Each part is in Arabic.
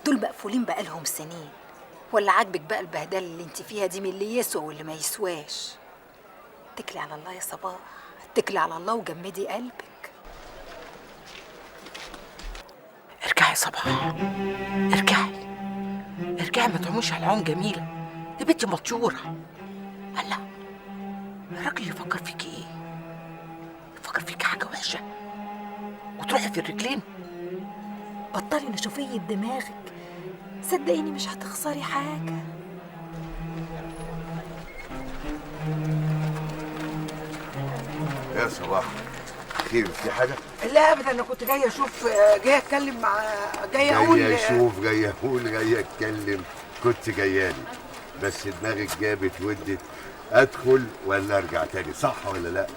دول مقفولين بقالهم سنين، ولا عاجبك بقى البهدله اللي انت فيها دي من اللي يسوى واللي ما يسواش؟ اتكلي على الله يا صباح، اتكلي على الله وجمدي قلبك. ارجعي يا صباح، ارجعي ارجعي، ما تعوميش على العوم جميله، دي بنتي مطيوره. الله، الراجل يفكر فيكي ايه؟ يفكر فيكي حاجه وحشه وتروحي في الرجلين. بطلي نشوفيه بدماغك، صدقيني مش هتخسري حاجه. يا صباح خير، في حاجة؟ لا ابدا، انا كنت جايه اشوف، جايه اتكلم مع، جايه اقول. جاية اشوف، جاية اقول، جاية اتكلم. كنت جايالي بس دماغك جابت ودت ادخل ولا ارجع تاني، صح ولا لا؟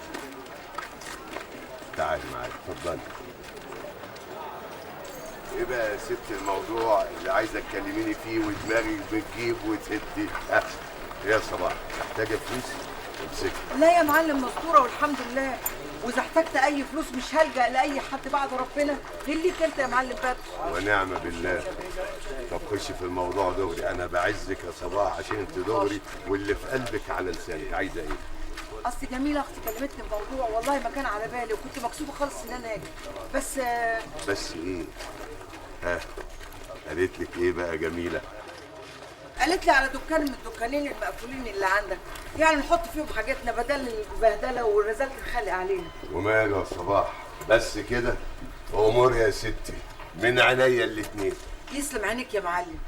تعالي معايا، اتفضلي. ايه بقى يا ست الموضوع اللي عايزه تكلميني فيه ودماغك بتجيب وتهدي؟ يا صباح، محتاجه فلوس؟ امسكي. لا يا معلم، مستوره والحمد لله، واذا احتجت اي فلوس مش هلجأ لاي حد بعد ربنا غير ليك انت يا معلم فتحي. ونعم بالله. طب خشي في الموضوع دغري، انا بعزك يا صباح عشان انت دغري واللي في قلبك على لسانك. عايزه ايه؟ اصل جميله اختي كلمتني في موضوع والله ما كان على بالي، وكنت مكسوفه خالص ان انا اجي، بس ايه؟ ها، قالت لك ايه بقى جميله؟ قالت لي على دكان من الدكانين المقفولين اللي عندك، يعني نحط فيهم حاجاتنا بدل البهدله ورزاله الخلق علينا. وماله يا صباح، بس كده؟ امور يا ستي من عينيا الاتنين. يسلم عينيك يا معلم،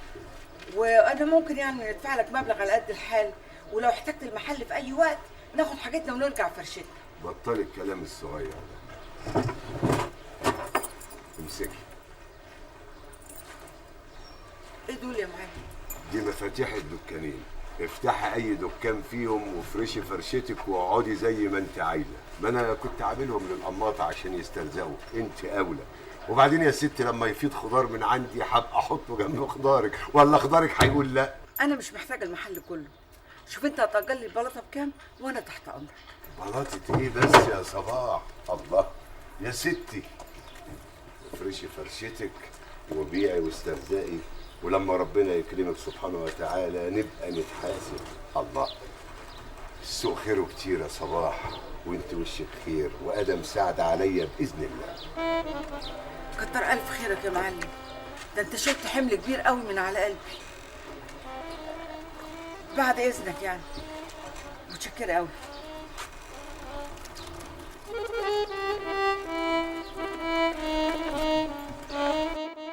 وانا ممكن يعني ندفع لك مبلغ على قد الحال، ولو احتجت المحل في اي وقت ناخد حاجتنا ونرجع فرشتنا. بطلي الكلام الصغير ده. امسكي. ايه دول يا معلم؟ دي مفاتيح الدكانين، افتحي اي دكان فيهم وافرشي فرشتك واقعدي زي ما انت عايزه. ما انا كنت عاملهم للقماطه عشان يسترزقوا، انت اولى. وبعدين يا ستي لما يفيض خضار من عندي هبقى احطه جنب خضارك، ولا خضارك هيقول لا؟ انا مش محتاجه المحل كله، شوف انت هتأجر لي البلاطه بكام وانا تحت امرك. بلاطة ايه بس يا صباح؟ الله يا ستي، افرشي فرشتك وبيعي واسترزقي، ولما ربنا يكرمك سبحانه وتعالى نبقى نتحاسب. الله، السوق خيره كتير يا صباح، وانت وشك خير وادم سعد عليا باذن الله. كتر الف خيرك يا معلم، ده انت شلت حمل كبير قوي من على قلبي. بعد اذنك يعني، متشكره قوي.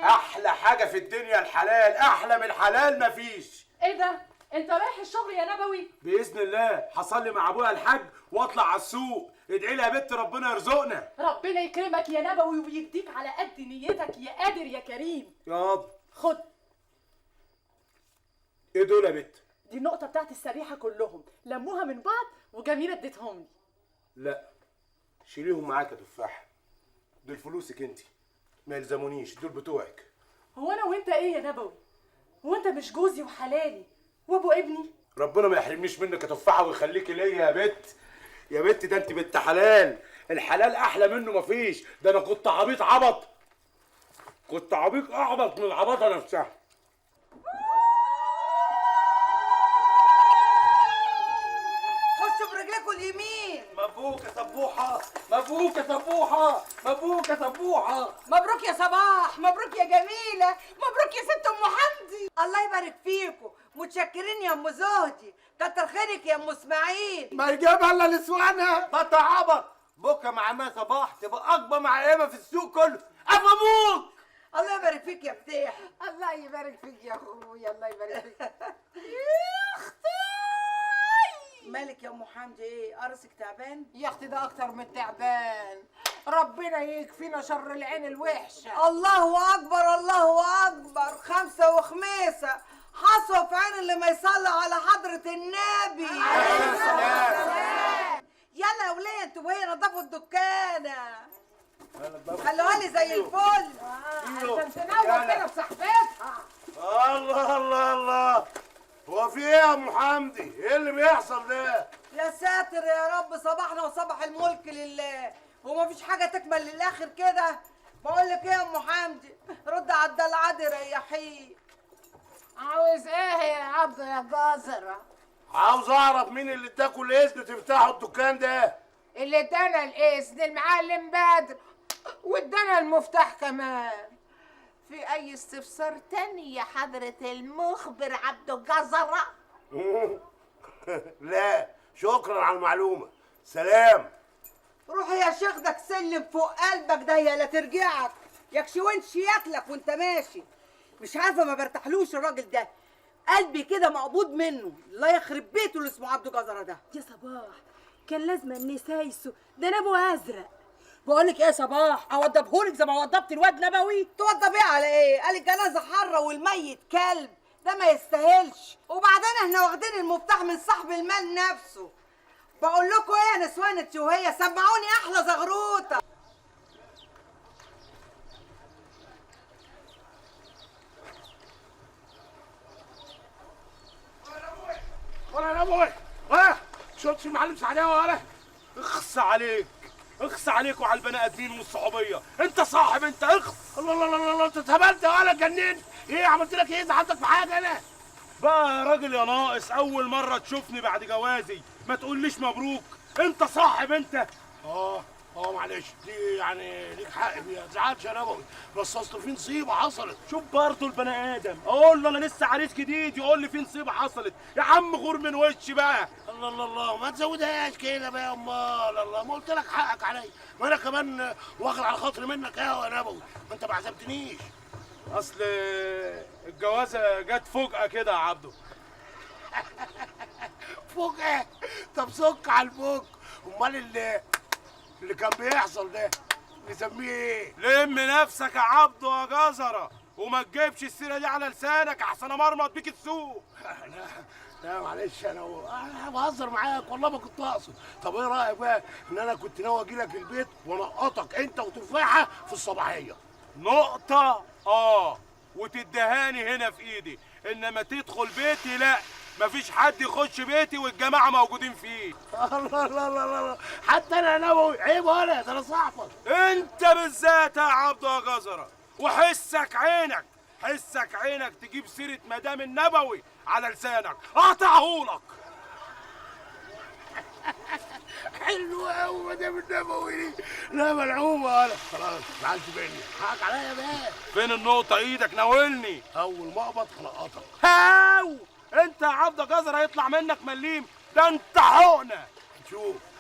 احلى حاجه في الدنيا الحلال، احلى من الحلال مفيش. ايه ده؟ انت رايح الشغل يا نبوي؟ باذن الله هصلي مع ابويا الحاج واطلع على السوق. ادعي لي يا بنت ربنا يرزقنا. ربنا يكرمك يا نبوي ويديك على قد نيتك يا قادر يا كريم. ياض خد. ايه دول يا بنت؟ دي النقطه بتاعت السريحه كلهم، لموها من بعض وجميله اديتهم لي. لا شيليهم معاك يا تفاح، دول فلوسك انت، ما يلزمونيش، دول بتوعك. هو انا وانت ايه يا نبوي؟ هو انت مش جوزي وحلالي وابو ابني؟ ربنا ما يحرمنيش منك يا تفاحه ويخليكي ليا يا بنت. يا بنت ده انت بنت حلال، الحلال احلى منه مفيش. ده انا كنت عبيط عبط، كنت عبيط اعبط من العبطه نفسها. خشوا برجلكم اليمين. مبروك يا سبوحه، مبروك يا سبوحه، مبروك يا سبوحه. مبروك يا صباح، مبروك يا جميله، مبروك يا ست ام حمدي. الله يبارك فيكم، متشكرين يا ام زهدي، كتر خيرك يا ام اسماعيل. ما يجيبها الا نسوانها. بطل عبط، بكره مع ما صباح تبقى اكبر معلمه في السوق كله. ابوك. الله يبارك فيك يا فتيح. الله يبارك فيك يا اخويا، الله يبارك فيك. يا اختي مالك يا ام حمدي، ايه قرصك تعبان؟ يا اختي ده اكتر من تعبان، ربنا يكفينا شر العين الوحشه. الله اكبر، الله اكبر، خمسه وخميسه حصوه في عين اللي ما يصلي على حضره النبي عليه السلام. يلا يا وليه انتوا وهي نضفوا الدكانه، خلوها لي زي الفل عشان تنور كده بصحبتها. الله الله الله، هو في ايه يا ام حمدي؟ ايه اللي بيحصل ده؟ يا ساتر يا رب، صباحنا وصباح الملك لله، هو مفيش حاجه تكمل للاخر كده؟ بقول لك ايه يا ام حمدي، رد على الدلع دي ريحيه. عاوز ايه يا عبد يا جزرة؟ عاوز اعرف مين اللي اداكوا الاذن تفتحوا الدكان ده؟ اللي ادانا الاذن المعلم بدر، وادانا المفتاح كمان. في اي استفسار تاني يا حضرة المخبر عبد الجزرة؟ لا شكرا على المعلومه، سلام. روح يا شيخ ده سلم فوق قلبك ده يا لا ترجعك، يكشي وانش ياكلك وانت ماشي. مش عارفه ما برتاحلوش الراجل ده، قلبي كده مقبوض منه. الله يخرب بيته اللي اسمه عبده جزره ده. يا صباح كان لازم نسايسه، ده نبو ازرق. بقولك ايه يا صباح، اوضبهولك زي ما وضبت الواد نبوي؟ توضبيه على ايه؟ قال الجنازه حره والميت كلب، ده ما يستاهلش. وبعدين احنا واخدين المفتاح من صاحب المال نفسه. بقول لكم ايه يا نسوان التوهيه، سمعوني احلى زغروطه. ولا ابوي ها شفتش المعلم سعداوي ولا؟ اخص عليك، اخص عليك وعلى البني ادمين والصحوبيه. انت صاحب، انت اخص. الله الله الله الله، انت اتهبلت ولا جننت؟ ايه عملت لك ايه؟ زعلتك في حاجه انا؟ بقى يا راجل يا ناقص، اول مره تشوفني بعد جوازي ما تقوليش مبروك. انت صاحب انت. معلش دي يعني ليك حق فيها، ما تزعلش يا نبوي، بس اصل في نصيبه حصلت. شوف برضه البني ادم، اقول له انا لسه عريس جديد يقول لي في نصيبه حصلت. يا عم غور من وشي بقى. الله الله الله، ما تزودهاش كده بقى يا امال. الله، ما قلت لك حقك عليا، ما انا كمان واخد على خاطري منك قهوه يا نبوي، ما انت ما عزمتنيش. اصل الجوازه جت فجأة كده يا عبده. فجأة؟ طب سك على الفوق. امال اللي كان بيحصل ده نسميه ايه؟ لم نفسك يا عبده يا جزره، وما تجيبش السيره دي على لسانك احسن امرمط بيك السوق. لا معلش، انا بهزر معاك والله ما كنت اقصد. طب ايه رايك بقى ان انا كنت ناوي اجي لك البيت وانقطك انت وتفاحه في الصباحيه؟ نقطه وتدهاني هنا في ايدي، انما تدخل بيتي لا، مفيش حد يخش بيتي والجماعه موجودين فيه. الله الله الله الله، حتى انا نبوي عيب ولا ده انا صاحبك. انت بالذات يا عبده يا جزره، وحسك عينك، حسك عينك تجيب سيره مدام النبوي على لسانك اقطعهولك. حلو قوي مدام النبوي دي، لا ملعوبه ولا خلاص. ما تزعلش مني، حقك عليا بقى. فين النقطه؟ ايدك ناولني. اول ما اقبض هنقطك. هاو انت يا عبده جزر هيطلع منك مليم، ده انت حقنه.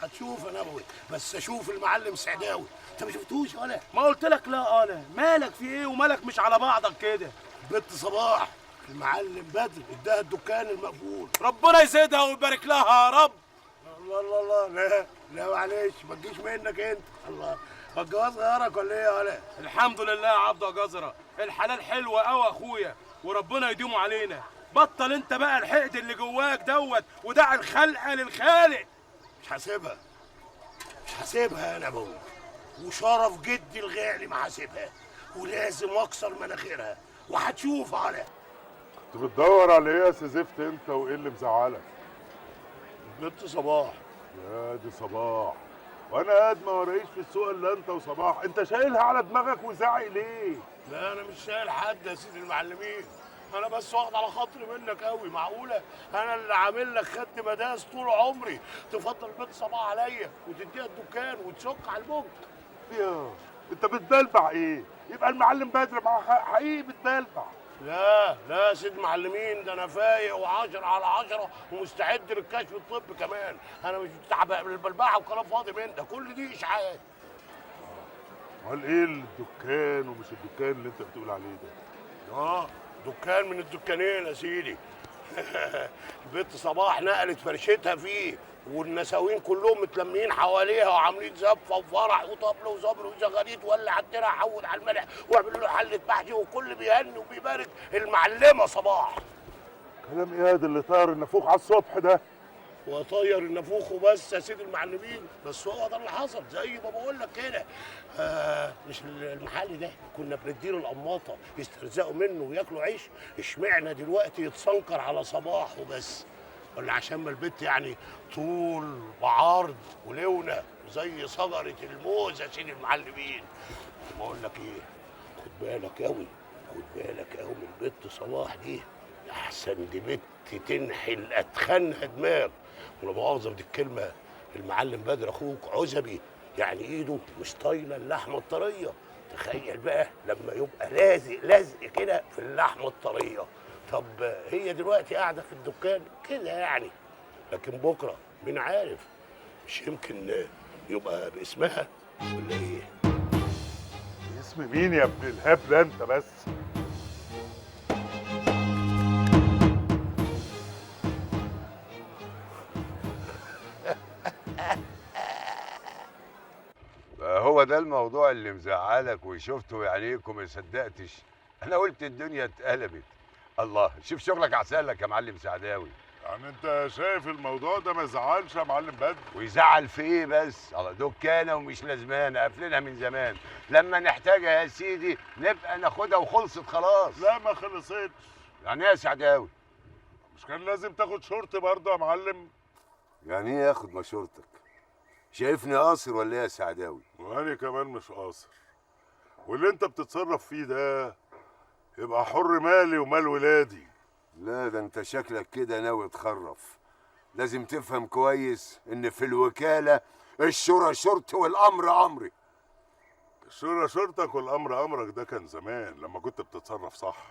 هتشوف يا نبوي، بس اشوف المعلم سعداوي. انت ما شفتوش ولا؟ ما قلت لك لا انا. مالك في ايه ومالك مش على بعضك كده؟ بنت صباح المعلم بدر اداها الدكان المقفول، ربنا يزيدها ويبارك لها يا رب. الله الله الله، لا معلش ما تجيش منك انت. الله، الجواز غيرك ولا ايه يا ولا؟ الحمد لله يا عبده جزره، الحلال حلو قوي يا اخويا، وربنا يديمه علينا. بطل انت بقى الحقد اللي جواك دوت، ودع الخلقه للخالق. مش هسيبها يا نبوي، وشرف جدي الغالي ما هسيبها، ولازم اكسر مناخيرها، وهتشوف على. كنت بتدور على ايه يا سيزفت انت، وايه اللي مزعلك؟ بنت صباح. يا دي صباح، وانا قاعد ما ورايش في السوق الا انت وصباح. انت شايلها على دماغك وزعق ليه؟ لا انا مش شايل حد يا سيدي المعلمين، انا بس واخد على خاطري منك قوي. معقوله انا اللي عامل لك خد مداس طول عمري تفضل بنت صباح عليا وتديها الدكان وتشك على البنك؟ يا انت بتبلبع ايه؟ يبقى المعلم بدر معاه حقيقي بتبلبع. لا يا سيد المعلمين، ده انا فايق و10 على 10 ومستعد للكشف الطبي كمان. انا مش بتاع بالبلبعه وكلام فاضي من ده، كل دي اشاعات. امال ايه الدكان ومش الدكان اللي انت بتقول عليه ده؟ دكان من الدكانين يا سيدي. البنت صباح نقلت فرشتها فيه، والنساوين كلهم متلمين حواليها وعاملين زفه وفرح وطبل وزمر وزغاريد، ولع الدرع حود على الملح واعملوا له حله محشي، وكل بيهني وبيبارك المعلمه صباح. كلام ايه هذا اللي طاير النافوخ على الصبح ده؟ وطير النافوخ وبس يا سيدي المعلمين، بس هو ده اللي حصل زي ما بقول لك كده. مش المحل ده كنا بنديله القماطه يسترزقوا منه وياكلوا عيش، اشمعنى دلوقتي يتسنكر على صباح وبس؟ ولا عشان ما البت يعني طول وعرض ولونه زي شجره الموز يا سيدي المعلمين؟ ما اقول لك ايه، خد بالك قوي، خد بالك قوي من البت صلاح دي، احسن دي بت تنحل اتخنها دماغ. ولا مؤاخذه بدي الكلمه، المعلم بدر اخوك عزبي يعني ايده مش طايله اللحمه الطريه. تخيل بقى لما يبقى لازق لزق كده في اللحمه الطريه. طب هي دلوقتي قاعده في الدكان كده يعني، لكن بكره مين عارف، مش يمكن يبقى باسمها ولا ايه؟ اسم مين يا ابن الهبل انت بس؟ هو ده الموضوع اللي مزعلك وشفته بعينيكم ما صدقتش؟ انا قلت الدنيا اتقلبت. الله، شوف شغلك احسن لك يا معلم سعداوي. يعني انت شايف الموضوع ده ما يزعلش يا معلم بدر؟ ويزعل في ايه بس؟ الله، دكانه ومش لازمانه، قافلينها من زمان، لما نحتاجها يا سيدي نبقى ناخدها وخلصت خلاص. لا ما خلصتش. يعني ايه يا سعداوي؟ مش كان لازم تاخد شورت برضه يا معلم؟ يعني ايه ياخد مشورتك؟ شايفني قاصر ولا ايه يا سعداوي؟ وانا كمان مش قاصر، واللي انت بتتصرف فيه ده يبقى حر مالي ومال ولادي. لا ده انت شكلك كده ناوي تخرف. لازم تفهم كويس ان في الوكالة الشورى شرط والامر امري. الشورى شرطك والامر امرك ده كان زمان لما كنت بتتصرف صح،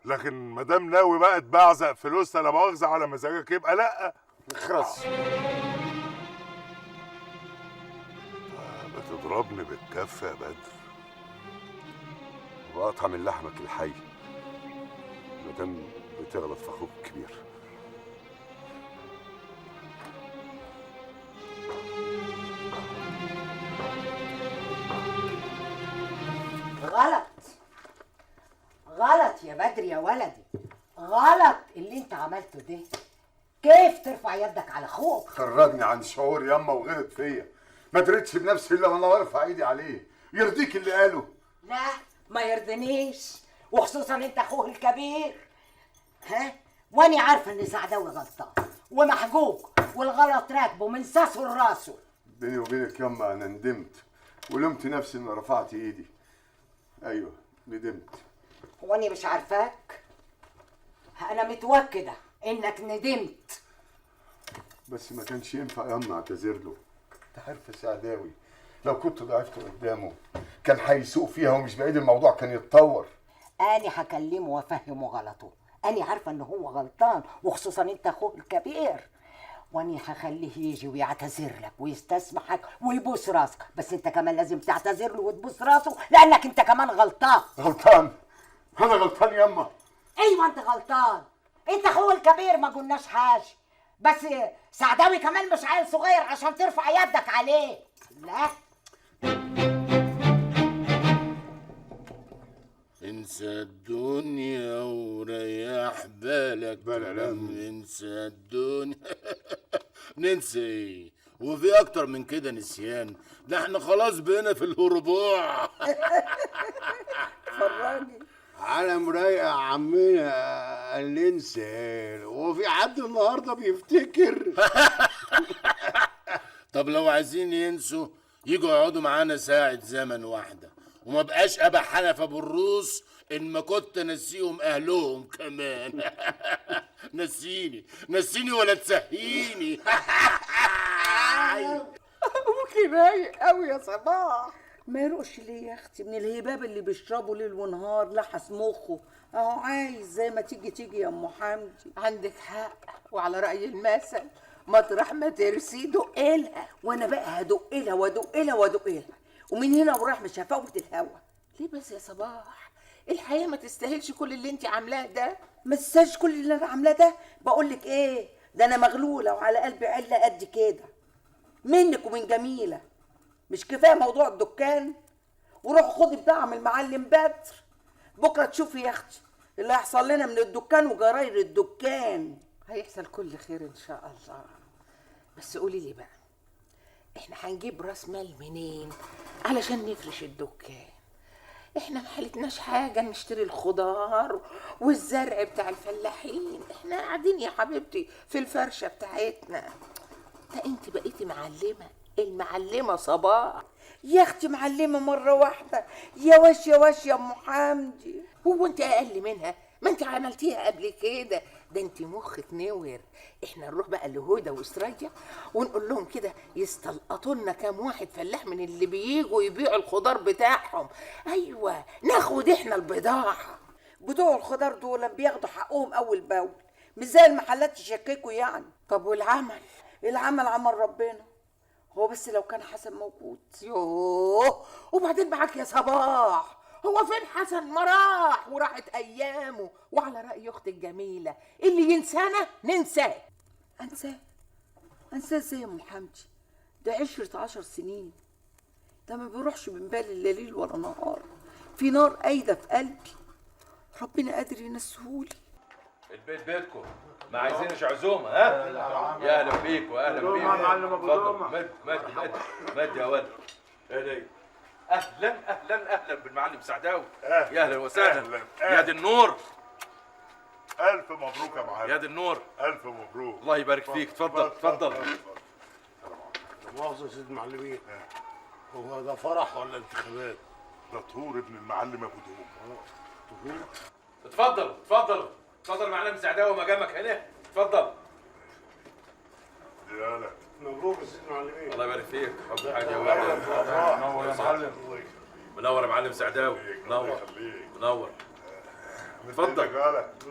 لكن ما دام ناوي بقى تبعزق فلوسنا لا مؤاخذة على مزاجك يبقى لا. اخرس. بتضربني بالكف يا بدر. وقطع من لحمك الحي ما دام بتغلط في اخوك الكبير. غلط غلط يا بدر يا ولدي، غلط اللي انت عملته ده. كيف ترفع يدك على اخوك؟ خرجني عن شعور ياما وغلط فيا، ما دريتش بنفسي الا وانا برفع ايدي عليه. يرضيك اللي قاله؟ لا ما يرضنيش، وخصوصا انت اخوه الكبير. ها، واني عارفه ان سعداوي غلطان ومحجوج والغلط راكبه من ساسه لراسه. بيني وبينك ياما انا ندمت ولمت نفسي اني رفعت ايدي. ايوه ندمت. واني مش عارفاك، انا متوكده انك ندمت. بس ما كانش ينفع ياما اعتذر له. انت عارف يا سعداوي لو كنت ضعفت قدامه كان هيسوق فيها ومش بعيد الموضوع كان يتطور. أنا هكلمه وأفهمه غلطه، أنا عارفة إن هو غلطان وخصوصا أنت أخوه الكبير، وأنا هخليه يجي ويعتذر لك ويستسمحك ويبوس راسك، بس أنت كمان لازم تعتذر له وتبوس راسه لأنك أنت كمان غلطان. غلطان؟ أنا غلطان ياما؟ أيوة أنت غلطان، أنت أخوه الكبير ما قلناش حاجة، بس سعداوي كمان مش عيل صغير عشان ترفع يدك عليه. لا انسى الدنيا وريح بالك. بلا انسى الدنيا. ننسى ايه؟ وفي اكتر من كده نسيان؟ ده احنا خلاص بقينا في الهربوع. فرجني على مرايقة يا عمنا ننسى، وفي حد النهارده بيفتكر؟ طب لو عايزين ينسوا يجوا يقعدوا معانا ساعة زمن واحدة، وما بقاش ابا حنف ابو الروس ان ما كنت نسيهم اهلهم كمان. نسيني ولا تسهيني. ابوكي رايق قوي يا صباح. ما يروقش ليه يا اختي من الهباب اللي بيشربه ليل ونهار لحس مخه، اهو عايز زي ما تيجي يا ام حمدي. عندك حق، وعلى رأي المثل مطرح ما ترسي دقلها. وانا بقى هدقلها وادقلها ومن هنا وراح مش هفوت الهوا. ليه بس يا صباح؟ الحياة ما تستاهلش كل اللي انت عاملاه ده. ما تستاهلش كل اللي انا عاملاه ده؟ بقول لك ايه، ده انا مغلوله وعلى قلبي عله قد كده منك ومن جميله. مش كفايه موضوع الدكان؟ وروح خدي بضاعه من المعلم بدر، بكره تشوفي يا اختي اللي هيحصل لنا من الدكان وجراير الدكان. هيحصل كل خير ان شاء الله. بس قولي لي بقى، احنا هنجيب راس مال منين علشان نفرش الدكان؟ احنا ما حلتناش حاجه نشتري الخضار والزرع بتاع الفلاحين، احنا قاعدين يا حبيبتي في الفرشه بتاعتنا. ده انت بقيتي معلمه المعلمه صباح. يا اختي معلمه مره واحده، يا وش يا وش يا ام حمدي. هو انت اقل منها؟ ما انت عملتيها قبل كده، ده انت مخك نور. احنا نروح بقى لهدى واستراتيجيا ونقول لهم كده يستلقطوا لنا كام واحد فلاح من اللي بييجوا يبيعوا الخضار بتاعهم. ايوه ناخد احنا البضاعه. بتوع الخضار دول بياخدوا حقهم اول باول، مش زي المحلات يشككوا يعني. طب والعمل؟ العمل عمل ربنا، هو بس لو كان حسن موجود. يوه، وبعدين معاك يا صباح، هو فين حسن؟ ما راح وراحت ايامه. وعلى راي اختي الجميله، اللي ينسانا ننساه. انساه ازاي يا ام حمدي؟ ده 10 سنين، ده ما بيروحش من بالي لا ليل ولا نهار، في نار قايده في قلبي، ربنا قادر ينسهولي. البيت بيتكم، ما عايزينش عزومه. ها يا اهلا بيك واهلا بيك. اتفضل مد يا ولد. اهلا بالمعلم سعداوي. يا اهلا وسهلا. يا دي النور. الف مبروك يا معلم. يا دي النور. الف مبروك. الله يبارك فيك. اتفضل. مؤاخذة يا سيد المعلمين، هو ده فرح ولا انتخابات؟ ده طهور ابن المعلم ابو دوم. طهور. اتفضل معلم سعداوي مقامك هنا. اتفضل. يالا مبروك يا سيد المعلمين. الله يبارك فيك. حب حاجه يا ولد. منور يا معلم. منور يا معلم سعداوي. منور. اتفضل.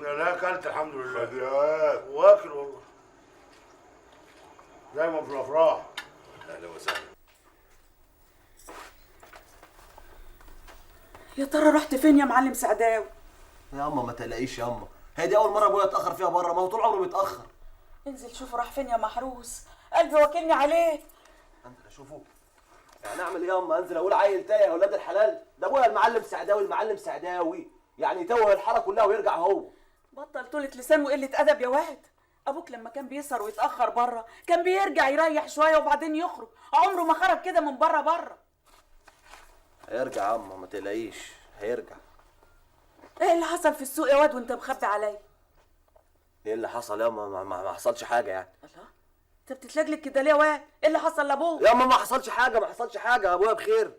لا اكلت الحمد لله. هديات. واكل والله. دايما في الافراح. اهلا وسهلا. يا ترى رحت فين يا معلم سعداوي؟ يا اما ما تقلقيش يا اما، هي دي اول مره ابويا اتاخر فيها بره، ما هو طول عمره بيتاخر. انزل شوف راح فين يا محروس، قلبي واكلني عليه. انزل اشوفه؟ يعني اعمل ايه يا اما؟ انزل اقول عيل تايه يا اولاد الحلال؟ ده ابويا المعلم سعداوي، يعني يتوه الحاره كلها ويرجع هو. بطل طولة لسان وقلة ادب يا واد. ابوك لما كان بيسهر ويتاخر بره كان بيرجع يريح شويه وبعدين يخرج، عمره ما خرج كده من بره. هيرجع يا اما، ما تقلقيش هيرجع. ايه اللي حصل في السوق يا واد وانت مخبي عليا؟ ايه اللي حصل يا اما؟ ما حصلش حاجه يعني. الله، انت بتتلجلج كده ليه يا واد؟ ايه اللي حصل لابوك؟ يا اما ما حصلش حاجه، ابويا بخير،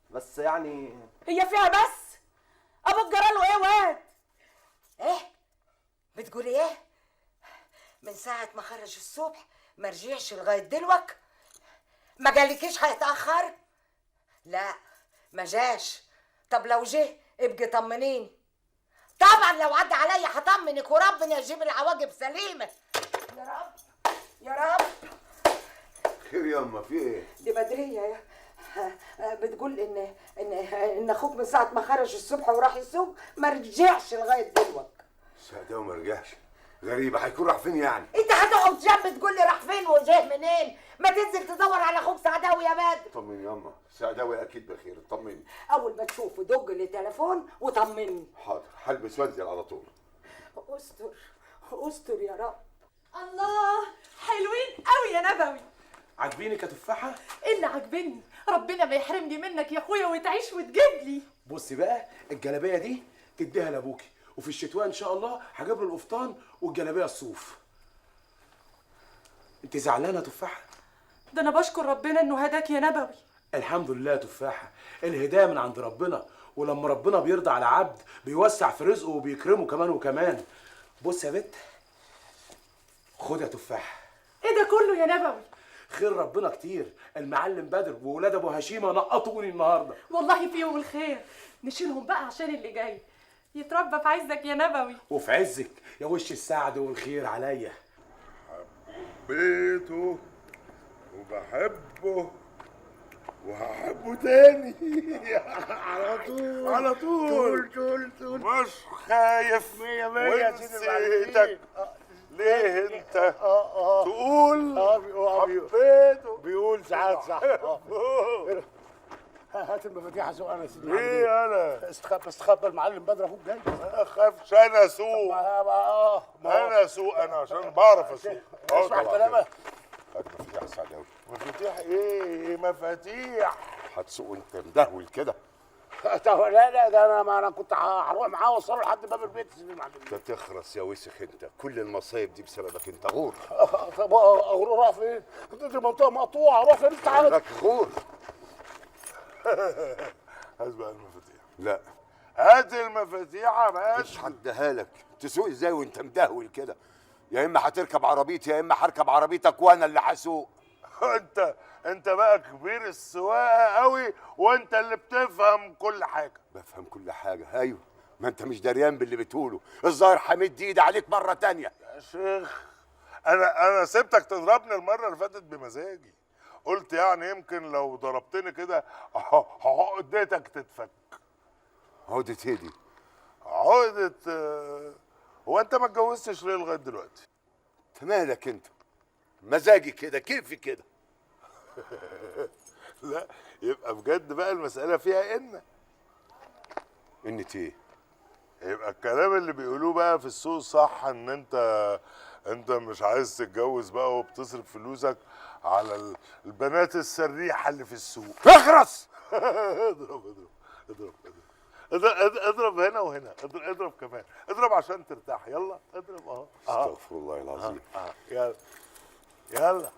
بس يعني هي فيها بس؟ ابوك جراله ايه يا واد؟ ايه بتقولي ايه؟ من ساعة ما خرج الصبح ما رجعش لغاية دلوك؟ ما قالكيش هيتأخر؟ لا ما جاش. طب لو جه ابقي طمنيني. طبعا لو عدى عليا هطمنك وربنا يجيب العواقب سليمة. يا رب. خير ياما في ايه؟ دي بدريه بتقول ان اخوك من ساعه ما خرج الصبح وراح السوق ما رجعش لغايه دلوقتي. سعداوي ما رجعش؟ غريبه، هيكون راح فين يعني؟ انت هتقعد جنب تقول لي راح فين وجاه منين؟ ما تنزل تدور على اخوك سعداوي يا بدر. طمني ياما، سعداوي اكيد بخير، طمني. اول ما تشوفه دق لي تليفون وطمني. حاضر، هلبس وانزل على طول. استر يا رب. الله، حلوين قوي يا نبوي. عاجبينك يا تفاحه؟ ايه اللي عاجبني؟ ربنا ما يحرمني منك يا اخويا وتعيش وتجيب لي. بصي بقى، الجلابيه دي تديها لابوكي، وفي الشتويه ان شاء الله هجيب له القفطان والجلابيه الصوف. انت زعلانه يا تفاحه؟ ده انا بشكر ربنا انه هداك يا نبوي. الحمد لله يا تفاحه، الهدايه من عند ربنا، ولما ربنا بيرضى على عبد بيوسع في رزقه وبيكرمه كمان وكمان. بص يا بت، خد يا تفاحه. ايه ده كله يا نبوي؟ خير ربنا كتير، المعلم بدر وولاد ابو هشيمه نقطوني النهارده. والله فيهم الخير، نشيلهم بقى عشان اللي جاي يتربى في عزك يا نبوي. وفي عزك يا وش السعد والخير عليا. حبيته وبحبه وهحبه تاني. على طول مش خايف ونسيتك. ليه انت تقول حبيته؟ بيقول ساعات صح. هات المفاتيح اسوق انا يا سيدي. ليه انا؟ استخبى المعلم بدر اخوك جاي. ما اخافش انا اسوق. انا اسوق انا عشان بعرف اسوق. اسمع كلامك. هات مفاتيح سعداوي. مفاتيح ايه؟ مفاتيح هتسوق وانت مدهول كده. لا ده انا ما انا كنت هروح معاه واوصله لحد باب البيت. انت تخرس يا وسخ انت، كل المصايب دي بسببك انت غور. طب اروح فين؟ دي منطقه مقطوعه، اروح فين انت عارف؟ لك غور. هات بقى المفاتيح. لا هات المفاتيح بس. مش هديها لك. تسوق ازاي وانت مدهول كده؟ يا اما هتركب عربيتي يا اما هركب عربيتك وانا اللي هسوق. انت بقى كبير السواقه قوي وانت اللي بتفهم كل حاجه. بفهم كل حاجه ايوه، ما انت مش دريان باللي بتقوله. الظاهر همد ايدي عليك مره تانية. يا شيخ انا سبتك تضربني المره اللي فاتت بمزاجي، قلت يعني يمكن لو ضربتني كده عقدتك تتفك. عقدة ايه دي؟ عقدة هو انت ما اتجوزتش ليه لغايه دلوقتي؟ انت مالك انت؟ مزاجي كده كيفي كده. لا يبقى بجد بقى المساله فيها ان ايه؟ يبقى الكلام اللي بيقولوه بقى في السوق صح، ان انت مش عايز تتجوز بقى وبتصرف فلوسك على البنات السريحه اللي في السوق. اخرس. اضرب هنا وهنا، اضرب كمان، اضرب عشان ترتاح. يلا اضرب اهو. استغفر الله العظيم. يلا يلا.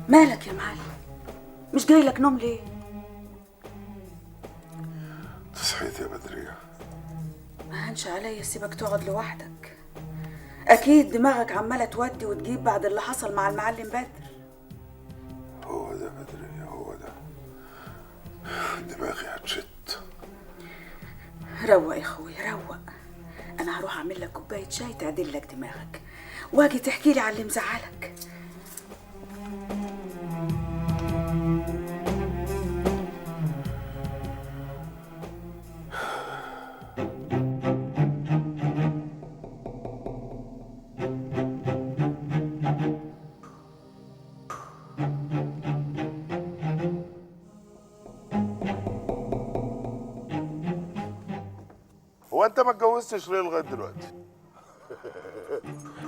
مالك يا معلم؟ مش جاي لك نوم ليه؟ صحيت يا بدرية؟ ما هنش عليا سيبك تقعد لوحدك. اكيد دماغك عماله تودي وتجيب بعد اللي حصل مع المعلم بدر. هو ده بدرية، هو ده. دماغي هتشت. روق يا اخويا روق. انا هروح اعمل لك كوبايه شاي تعدل لك دماغك، واجي تحكي لي على اللي مزعلك. هو انت ما اتجوزتش ليه لغايه دلوقتي؟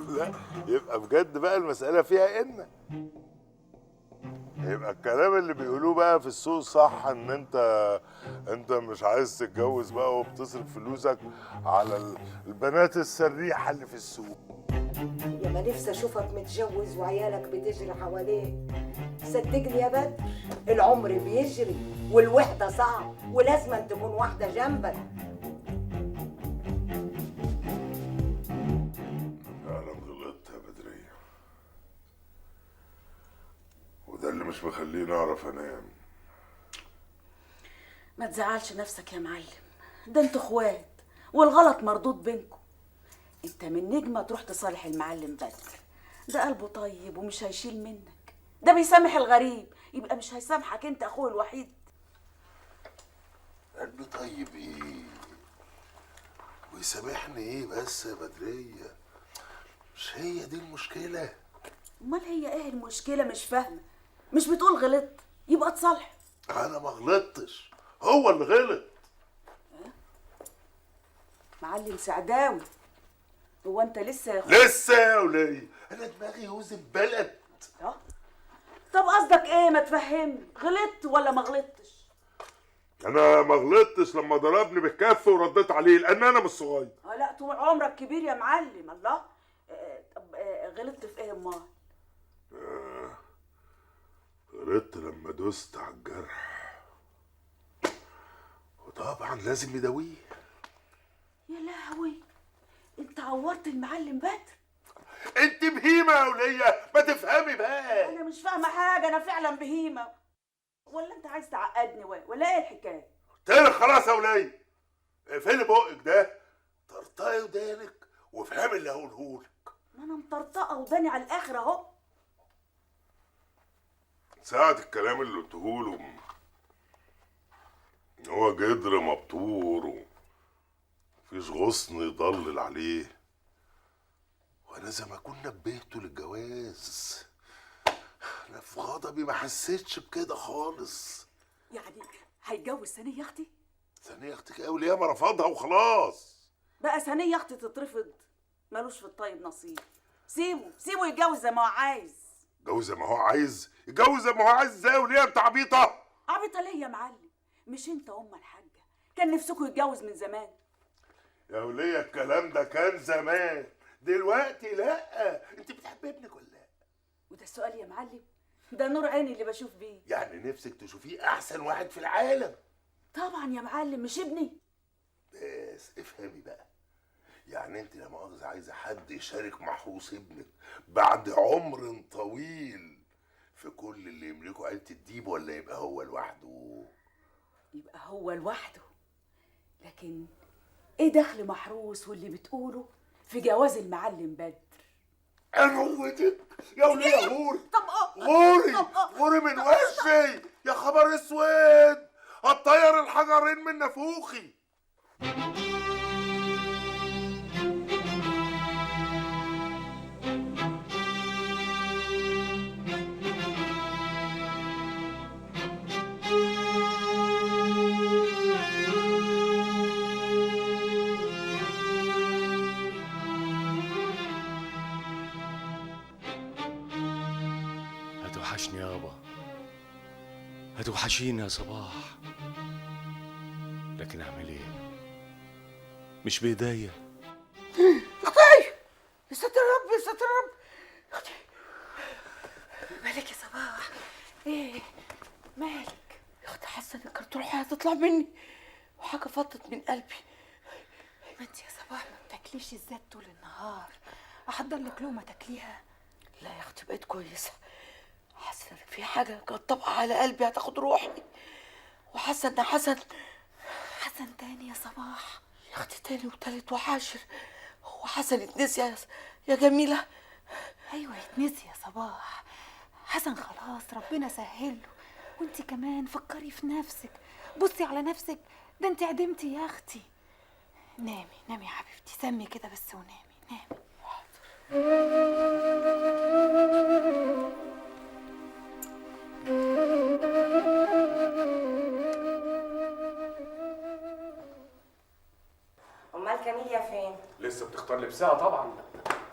لا يبقى بجد بقى المساله فيها يبقى الكلام اللي بيقولوه بقى في السوق صح، ان انت مش عايز تتجوز بقى وبتصرف فلوسك على البنات السريحه اللي في السوق. يا ما نفسي اشوفك متجوز وعيالك بتجري حواليك. صدقني يا بدر، العمر بيجري والوحده صعب ولازم تكون واحده جنبك. فعلا غلطت يا بدرية، وده اللي مش مخليني اعرف انام. ما تزعلش نفسك يا معلم، ده انتوا اخوات والغلط مردود بينكم. انت من نجمه تروح تصالح المعلم بدر، ده قلبه طيب ومش هيشيل منك، ده بيسامح الغريب، يبقى مش هيسامحك انت اخوه الوحيد. قلبي طيب ايه ويسامحني ايه بس يا بدرية؟ مش هي دي المشكلة؟ امال هي ايه المشكله؟ مش فاهمه. مش بتقول غلطت يبقى تصالح؟ انا ما غلطتش، هو اللي غلط. معلم سعداوي، هو انت لسه يا لسه يا ولية؟ انا دماغي وزن بلد. طب قصدك ايه؟ ما تفهمني، غلطت ولا ما غلطتش؟ انا ما غلطتش لما ضربني بالكف ورديت عليه، لان انا مش صغير. لا طول عمرك كبير يا معلم. الله. طب غلطت في ايه امال؟ غلطت لما دوست على الجرح، وطبعا لازم يداويه. يا لهوي، انت عورت المعلم بدر. انت بهيمه يا ولية، ما تفهمي بقى. انا مش فاهمه حاجه، انا فعلا بهيمه. ولا انت عايز تعقدني ولا ايه الحكايه؟ تاني خلاص يا ولية، اقفلي بقك ده، طرطقي ودانك وافهمي اللي هقولهولك. ما انا مطرطقه وداني على الاخر اهو. ساعة الكلام اللي قلتهوله هو جدر مبتور ومفيش غصن يضلل عليه، وانا زي ما اكون نبهته للجواز. انا في غضبي ما حسيتش بكده خالص. يعني هيتجوز ثانيه يا اختي؟ ثانية اختك ايه وليه؟ ما رفضها وخلاص. بقى ثانيه يا اختي تترفض؟ ملوش في الطيب نصيب. سيبه يتجوز زي ما هو عايز. يتجوز زي ما هو عايز؟ يتجوز زي ما هو عايز ازاي وليه؟ انت عبيطة؟ عبيطه ليه يا معلم؟ مش انت الحاجه كان نفسكوا يتجوز من زمان؟ يا ولية الكلام ده كان زمان، دلوقتي لا. انت بتحب ابنك ولا لا؟ وده السؤال يا معلم؟ ده نور عيني اللي بشوف بيه. يعني نفسك تشوفيه احسن واحد في العالم؟ طبعا يا معلم، مش ابني. بس افهمي بقى، يعني انت لا مؤاخذة عايزة حد يشارك محروس ابنك بعد عمر طويل في كل اللي يملكه عيلة الديب، ولا يبقى هو لوحده؟ يبقى هو لوحده. لكن ايه دخل محروس واللي بتقوله في جواز المعلم بدر؟ انوتك يا وليه غوري. غوري من وشي يا خبر اسود، هتطير الحجرين من نافوخي. هتوحشني يابا، هتوحشيني يا صباح، لكن اعمل ايه؟ مش بايديا. اختي يا ستر رب يا ستر رب. اختي مالك يا صباح؟ ايه مالك يا اختي؟ حاسه ان الكرتوحه هتطلع مني وحاجه فطت من قلبي. ما انت يا صباح ما بتاكليش الزيت طول النهار، احضر لك لقمه تاكليها؟ لا يا اختي بقيت كويسه، حاسه ان في حاجه كانت طابقه على قلبي هتاخد روحي، وحاسه ان حسن تاني يا صباح. يا اختي تاني وتالت وعاشر. هو حسن اتنسي يا جميله؟ ايوه يتنسي يا صباح. حسن خلاص ربنا سهله، وانت كمان فكري في نفسك، بصي على نفسك، ده انت عدمتي يا اختي. نامي نامي يا حبيبتي، سمي كده بس ونامي نامي. امال كاميليا فين؟ لسه بتختار لبسها طبعا.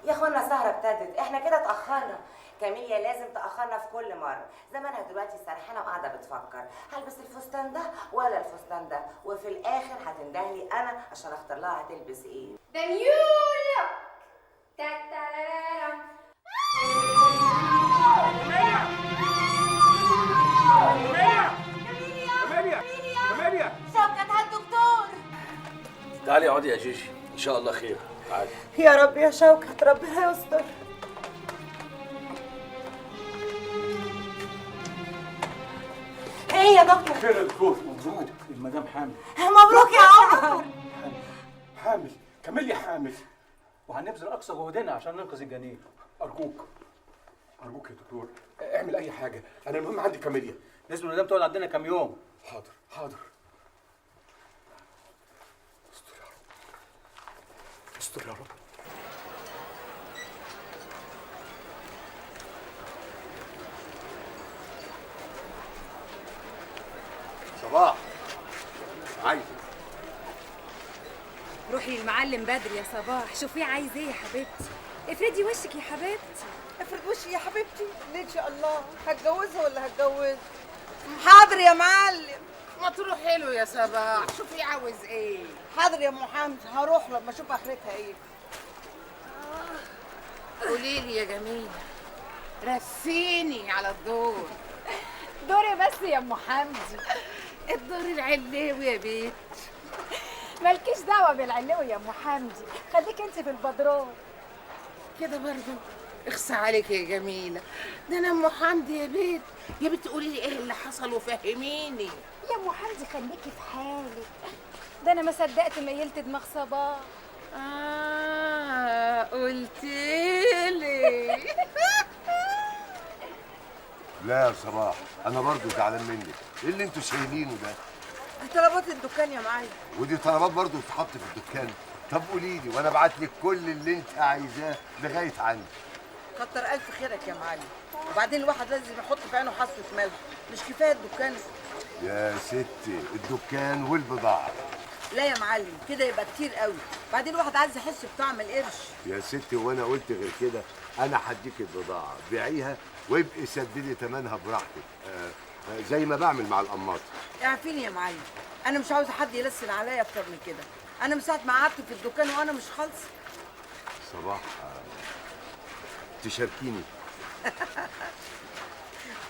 يا اخوانا السهره ابتدت، احنا كده اتاخرنا. كاميليا لازم تاخرنا في كل مره، زمانها دلوقتي سرحانه وقاعده بتفكر هلبس الفستان ده ولا الفستان ده، وفي الاخر هتندهلي انا عشان اختار لها هتلبس ايه. ده نيو لوك. تاتارارام. كاميليا شوكت هات دكتور. تعالي اقعدي يا جيجي، ان شاء الله خير. تعالي. يا رب يا شوكت، ربنا يستر. ايه يا دكتور؟ خير يا دكتور. مبروك المدام حامل. مبروك يا عمر. حامل كاميليا حامل، وهنبذل اقصى جهدنا عشان ننقذ الجنين. ارجوك ارجوك يا دكتور اعمل اي حاجه، انا المهم عندي كاميليا. لازم المدام تقعد عندنا كام يوم. حاضر حاضر. استر يا رب استر يا رب. صباح عايزك. روحي للمعلم بدر يا صباح، شوفيه عايز ايه يا حبيبتي. افردي وشك يا حبيبتي. افرد وشي يا حبيبتي. ليه ان شاء الله هتجوزها ولا هتجوز؟ حاضر يا معلم. ما تروحي له يا صباح، شوفي عاوز ايه. حاضر يا ام حمد، هروح لما اشوف اخرتها ايه. قولي لي يا جميله، رسيني على الدور. دوري بس يا ام حمدي. الدور العلاوي يا بيت. مالكيش دعوه بالعلاوي يا ام حمدي، خليك انت في البدرون كده برضه اخصى عليك يا جميله، ده انا ام حمدي يا بنت. يا بنت قولي لي ايه اللي حصل وفهميني. يا ام حمدي خليكي في حالك، ده انا ما صدقت ميلت دماغ صباح. قلتيلي. لا يا صباح، انا برضو زعلان منك. ايه اللي انتوا شايلينه ده؟ دي طلبات الدكان يا معلم. ودي طلبات برضو تتحط في الدكان؟ طب قولي لي وانا ابعت لك كل اللي انت عايزاه لغايه عندي. كتر الف خيرك يا معلم. وبعدين الواحد لازم يحط في عينه حصوة ملح، مش كفايه الدكان؟ يا ستي الدكان والبضاعه. لا يا معلم، كده يبقى كتير قوي. بعدين الواحد عايز يحس بطعم القرش. يا ستي وانا قلت غير كده؟ انا هديك البضاعه بيعيها وابقي سددي ثمنها براحتك، زي ما بعمل مع القماط. اعفيني يا معلم، انا مش عاوزه حد يلسن عليا اكتر من كده. انا من ساعه ما قعدت في الدكان وانا مش خالصه. صباح تشاركيني؟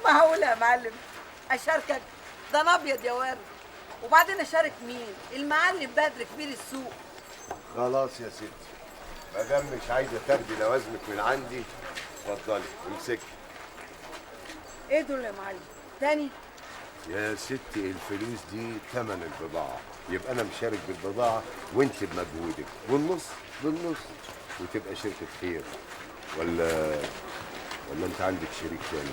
معقوله يا معلم اشاركك؟ ده انا ابيض يا ورد. وبعدين اشارك مين؟ المعلم بدر كبير السوق. خلاص يا ستي، ما دام مش عايزه تاخدي لوازمك من عندي اتفضلي امسكي. ايه دول يا معلم؟ تاني؟ يا ستي الفلوس دي ثمن البضاعه، يبقى انا مشارك بالبضاعه وانت بمجهودك، والنص بالنص وتبقى شركه خير. ولا انت عندك شريك تاني؟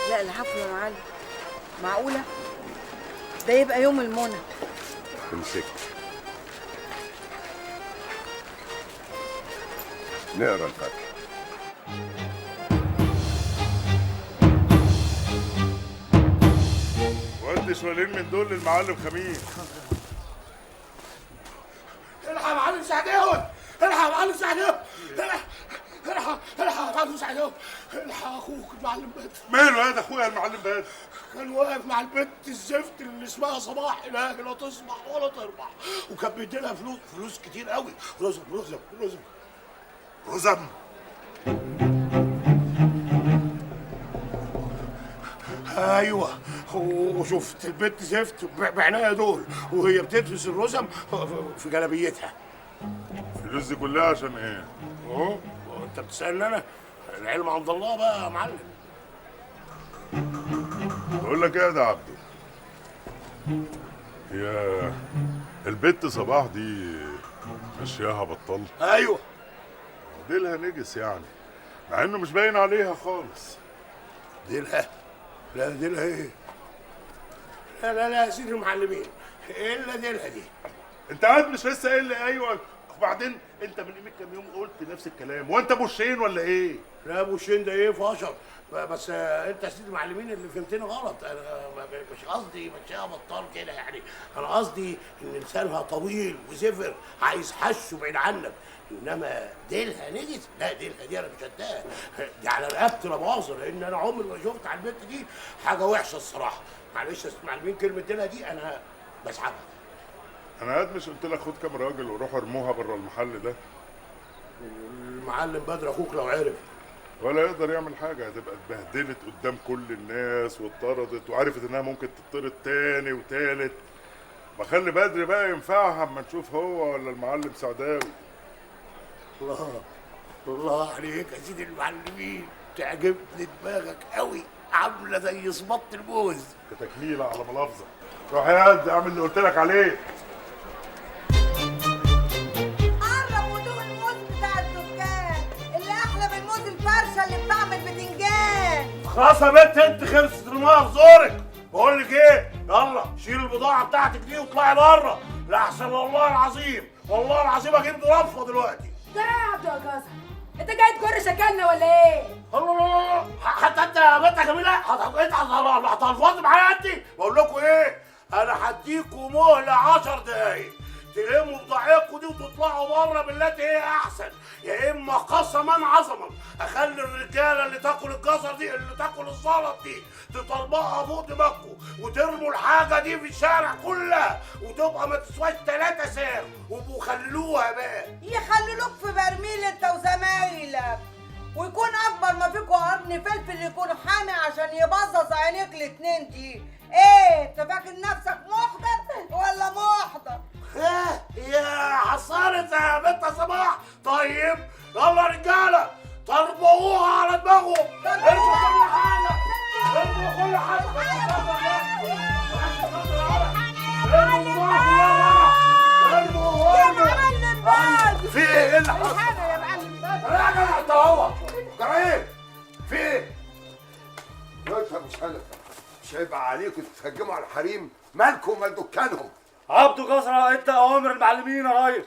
لا العفو يا معلم. معقوله؟ ده يبقى يوم المنى. امسكي نقرا الفاتحه. ودي شوالين من دول للمعلم خميس. الحق يا معلم سعداوي، الحق يا معلم سعداوي، الحق يا معلم سعداوي، الحق اخوك المعلم بدر. ماله هذا اخويا المعلم بدر؟ كان واقف مع البنت الزفت اللي اسمها صباح، الهي لا تصبح ولا تربح، وكان بيدي لها فلوس كتير قوي. رزم ايوه. وشفت البنت زفت بعناية دول وهي بتلبس الرزم في جلابيتها. الفلوس دي كلها عشان ايه؟ اهو انت بتسالني انا؟ العلم عند الله بقى يا معلم. بقول لك ايه يا ده عبده، هي البت صباح دي مشياها بطل؟ ايوه ديلها نجس يعني، مع انه مش باين عليها خالص. ديلها؟ لا ديلها ايه؟ لا يا سيدي المعلمين، الا ديلها دي. انت قاعد مش لسه قايل لي ايوه؟ وبعدين انت من قيمه كام يوم قلت نفس الكلام، وانت بوشين ولا ايه؟ لا بوشين ده ايه فشر، بس انت يا سيدي المعلمين اللي فهمتني غلط. انا مش قصدي مشيها بطال كده يعني، انا قصدي ان لسانها طويل وزفر عايز حشه بعيد عنك، انما ديلها نجس. لا ديلها دي انا مش قدها، دي على رقبتي لا مؤاخذه، لان انا عمري ما شفت على البنت دي حاجه وحشه الصراحه. معلش يا سيدي المعلمين، كلمه ديلها دي انا بسحبها. انا قاعد مش قلت لك خد كام راجل وروحوا ارموها بره المحل ده؟ المعلم بدر اخوك لو عرف ولا يقدر يعمل حاجه، هتبقى اتبهدلت قدام كل الناس واتطردت، وعرفت انها ممكن تطرد تاني وتالت. ما خلي بدر بقى ينفعها اما نشوف هو ولا المعلم سعداوي. الله عليك يا سيدي المعلمين، تعجبني دماغك قوي، عامله زي صباط الموز. كتكميله على ملافظه. روح يا قد اعمل اللي قلت لك عليه. قرب ودوق الموز بتاع الدكان اللي احلى من موز الفرشه اللي بطعم البتنجان. خلاص يا بنت انت خلصت الميه في زورك. بقول لك ايه، يلا شيل البضاعه بتاعتك دي واطلعي بره، لاحسن والله العظيم اجيب رفه دلوقتي. ده ايه يا عبد الجزر؟ انت جاي تجر شكلنا ولا ايه؟ الله حتى انت يا بنت يا جميله هتلفظي معايا انت؟ بقول لكم ايه، انا هديكوا مهله 10 دقايق تلموا بضاعتكم دي وتطلعوا بره بالتي هي احسن، يا اما قسما عظما اخلي الرجاله اللي تاكل الجزر دي اللي تاكل الزلط دي تطلبقها فوق دماغكم وترموا الحاجه دي في الشارع كلها وتبقى ما تسواش 3 ساغ وخلوها بقى. يخللوك في برميل انت وزمايلك، ويكون اكبر ما فيكم قرن فلفل يكون حامي عشان يبظظ عينيك الاتنين دي. ايه انت فاكر نفسك محضر ولا محضر؟ يا حصانة يا بنت صباح. طيب يلا رجاله، طربقوها على دماغهم. ارموا كل حاجه، ارموا كل حاجه. في ايه اللي حصل؟ يا معلم بدر. راجع انت هو جرايم في ايه؟ مش هيبقى عليكم تتهجموا على الحريم؟ مالكم ومال دكانهم؟ عبده جزرة، انت اوامر المعلمين يا ريس.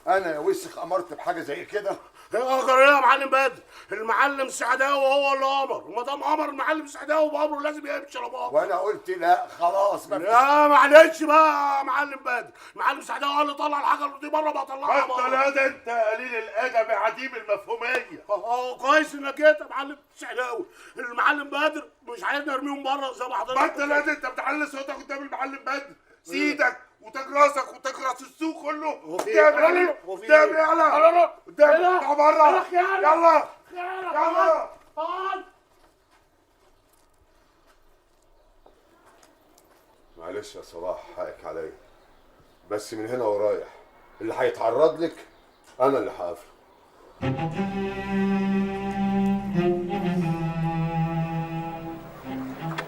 انا يا وسخ امرت بحاجه زي كده؟ اقدر ايه يا معلم بدر؟ المعلم سعداوي هو اللي امر، وما دام امر المعلم سعداوي بامره لازم يمشي يا بابا. وانا قلت لا خلاص لا معلش بقى يا معلم بدر، المعلم سعداوي قال لي طلع الحاجه دي بره بطلعها بره. لا ده انت قليل الادب عديم المفهوميه. كويس انك جيت يا معلم سعداوي. المعلم بدر مش عايزني ارميهم بره زي ما حضرتك. ما انت لا ده انت بتعلي صوتك قدام المعلم بدر. سيدك وتاج راسك وتاج راس السوق كله قدامي. قدامي يلا قدامي اطلع بره يلا يلا. معلش يا صلاح حقك عليا، بس من هنا ورايح اللي هيتعرض لك انا اللي هقفله.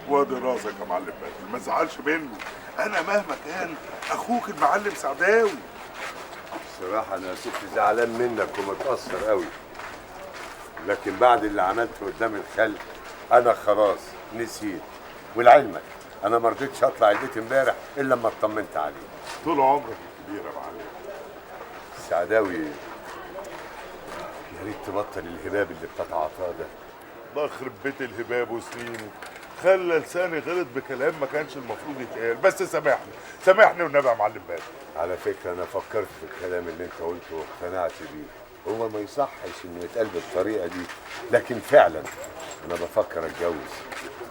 وادي راسك يا معلم بدر، ما تزعلش منه. انا مهما كان اخوك المعلم سعداوي. بصراحه انا كنت زعلان منك ومتاثر قوي، لكن بعد اللي عملته قدام الخلق انا خلاص نسيت. ولعلمك انا ما رضيتش اطلع البيت امبارح الا لما اطمنت عليه. طول عمرك كبير يا معلم سعداوي، يا ريت تبطل الهباب اللي بتتعاطاه ده. الله يخرب بيت الهباب وسنينه، خلى لساني غلط بكلام ما كانش المفروض يتقال. بس سامحني سامحني والنبي يا معلم بدر. على فكره انا فكرت في الكلام اللي انت قلته واقتنعت بيه. هو ما يصحش انه يتقال بالطريقه دي، لكن فعلا انا بفكر اتجوز،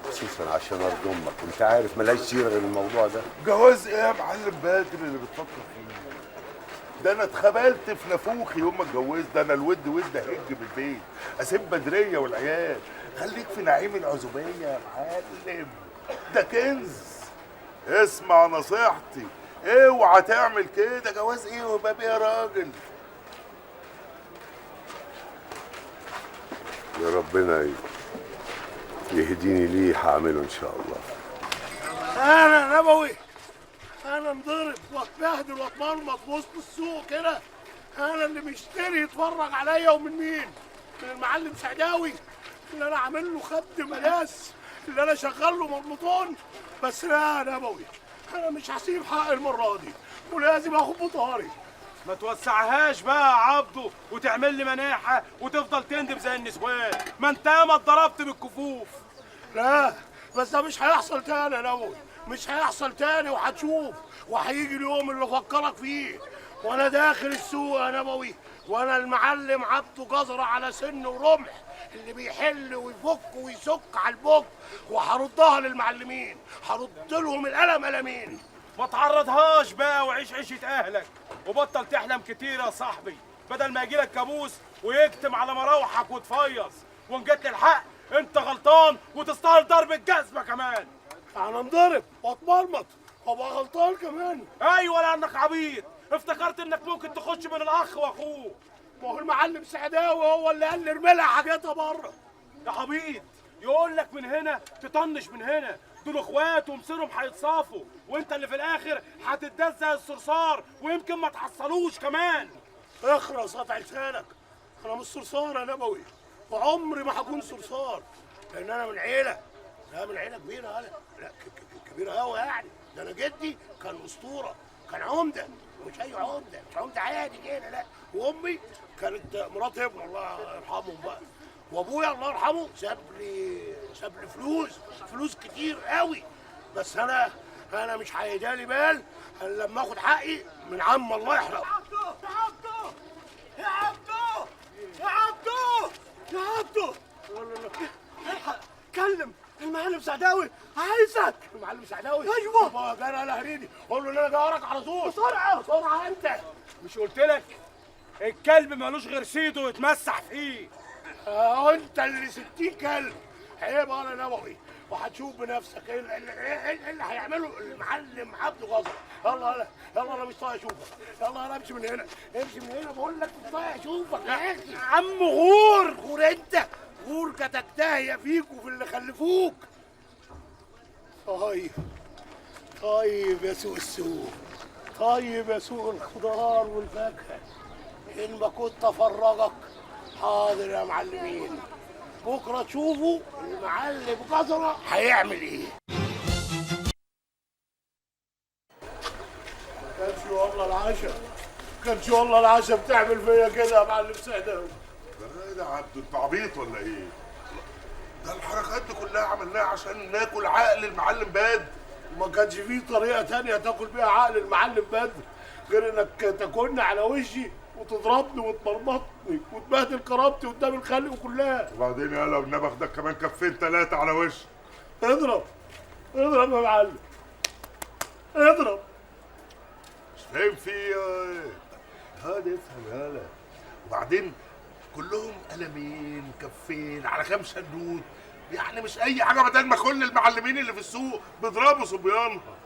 خصوصا عشان ارض امك. انت عارف ملهاش سيره غير الموضوع ده. جواز ايه يا معلم بدر اللي بتفكر فيه؟ ده انا اتخبلت في نافوخي يوم ما اتجوزت. ده انا الود ود هج بالبيت، اسيب بدريه والعيال. خليك في نعيم العزوبيه يا معلم، ده كنز. اسمع نصيحتي، اوعى تعمل كده. جواز ايه وباب ايه يا راجل؟ يا ربنا يهديني ليه هعمله ان شاء الله. انا نبوي، انا انضرب واتبهدل واتمرمط في وسط السوق كده. انا اللي مشتري يتفرج عليا، ومن مين؟ من المعلم سعداوي اللي انا عامل له خد ملاس، اللي انا شغال له مرمطون. بس لا يا نبوي، انا مش هسيب حق المره دي، ولازم اخد بطاري. ما توسعهاش بقى يا عبده وتعمل لي مناحه وتفضل تندم زي النسوان. ما انت ما اتضربت بالكفوف. لا بس ده مش هيحصل تاني يا نبوي، مش هيحصل تاني، وهتشوف. وهيجي اليوم اللي افكرك فيه وانا داخل السوق يا نبوي، وانا المعلم عبده جزرة على سن ورمح، اللي بيحل ويفك ويسك على البوك. وهردها للمعلمين، هرد لهم القلم قلمين. ما تعرضهاش بقى وعيش عيشة اهلك، وبطل تحلم كتير يا صاحبي، بدل ما يجيلك كابوس ويكتم على مراوحك وتفيص. وان جيت للحق انت غلطان وتستاهل ضرب الجزمه كمان. انا انضرب واتمرمط وابقى غلطان كمان؟ ايوه لانك عبيط، افتكرت انك ممكن تخش من الاخ واخوه. ما هو المعلم سعداوي هو اللي قال لي ارمي لها حاجاتها بره. يا عبيط، يقول لك من هنا تطنش من هنا. دول اخوات ومصيرهم هيتصافوا، وانت اللي في الاخر هتداس زي الصرصار، ويمكن ما تحصلوش كمان. اخرس قطع لسانك، انا مش صرصار يا نبوي، وعمري ما هكون صرصار، لان انا من عيله، لا من عيله كبيره. انا لا كبيره قوي يعني. ده انا جدي كان اسطوره، كان عمده، مش اي عمده، مش عمده عادي كده لا. وامي كانت مرات ابن الله يرحمهم بقى. وابويا الله يرحمه ساب لي فلوس كتير قوي. بس انا مش هيجالي بال الا لما اخد حقي من عم الله يحرقه. يا عبدو يا عبدو يا عبدو الحق، كلم المعلم سعداوي عايزك. المعلم سعداوي؟ ايوه. بابا جرى على هريدي، قول له ان انا جاي وراك على طول. بسرعه بسرعه. انت مش قلت لك الكلب مالوش غير سيده يتمسح فيه؟ انت اللي 60 كلب. عيب انا نبوي، وهتشوف بنفسك ايه اللي هيعمله المعلم عبده جزرة. يلا يلا انا مش طايق اشوفك. يلا انا امشي من هنا، امشي من هنا بقول لك، مش طايق اشوفك يا اخي. يا عم غور انت، غور كتك داهيه فيك وفي اللي خلفوك. طيب يا سوق السوق، طيب يا سوق الخضار والفاكهه، ان ما كنت افرجك. حاضر يا معلمين، بكره تشوفوا المعلم جزره هيعمل ايه. كانش والله العشاء بتعمل فيا كده يا معلم سعداوي. ده عبد انت عبيط ولا ايه؟ ده الحركات دي كلها عملناها عشان ناكل عقل المعلم بدر. ما كانش فيه طريقه تانية تاكل بيها عقل المعلم بدر غير انك تاكلني على وشي وتضربني وتمرمطني وتبهدل كرامتي قدام الخلق كلها. وبعدين يالا والنبي باخدك كمان كفين 3 على وشك. اضرب يا معلم، اضرب. مش فاهم في ايه؟ هذا افهم يالا. وبعدين كلهم قلمين كفين على كام شدود، يعني مش اي حاجه، بدل ما كل المعلمين اللي في السوق بيضربوا صبيانها.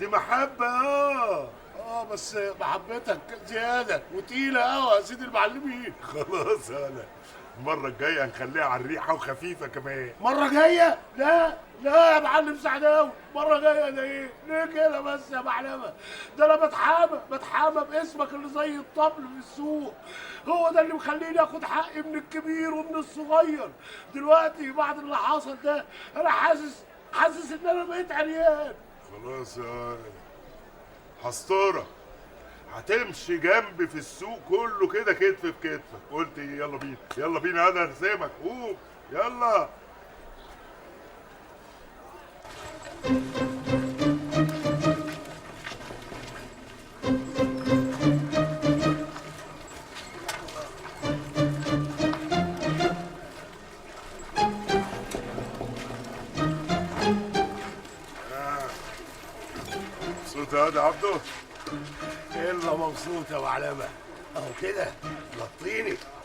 دي محبه. بس محبتك زياده وتقيله قوي يا سيدي المعلمين. خلاص يالا، المره الجايه هنخليها على الريحه وخفيفه كمان. مره جايه؟ لا يا معلم سعداوي، مره جايه ده ايه؟ ليه كده بس يا معلمه؟ ده انا بتحامى باسمك اللي زي الطبل في السوق. هو ده اللي مخليني اخد حقي من الكبير ومن الصغير. دلوقتي بعد اللي حصل ده انا حاسس ان انا بقيت عريان. خلاص يا حسطوره، هتمشي جنبي في السوق كله كده كتف في كتفك. قلت ايه؟ يلا بينا انا هرسمك. قوم يلا. مبسوط يا واد عبده؟ الا مبسوط يا معلمه، اهو كده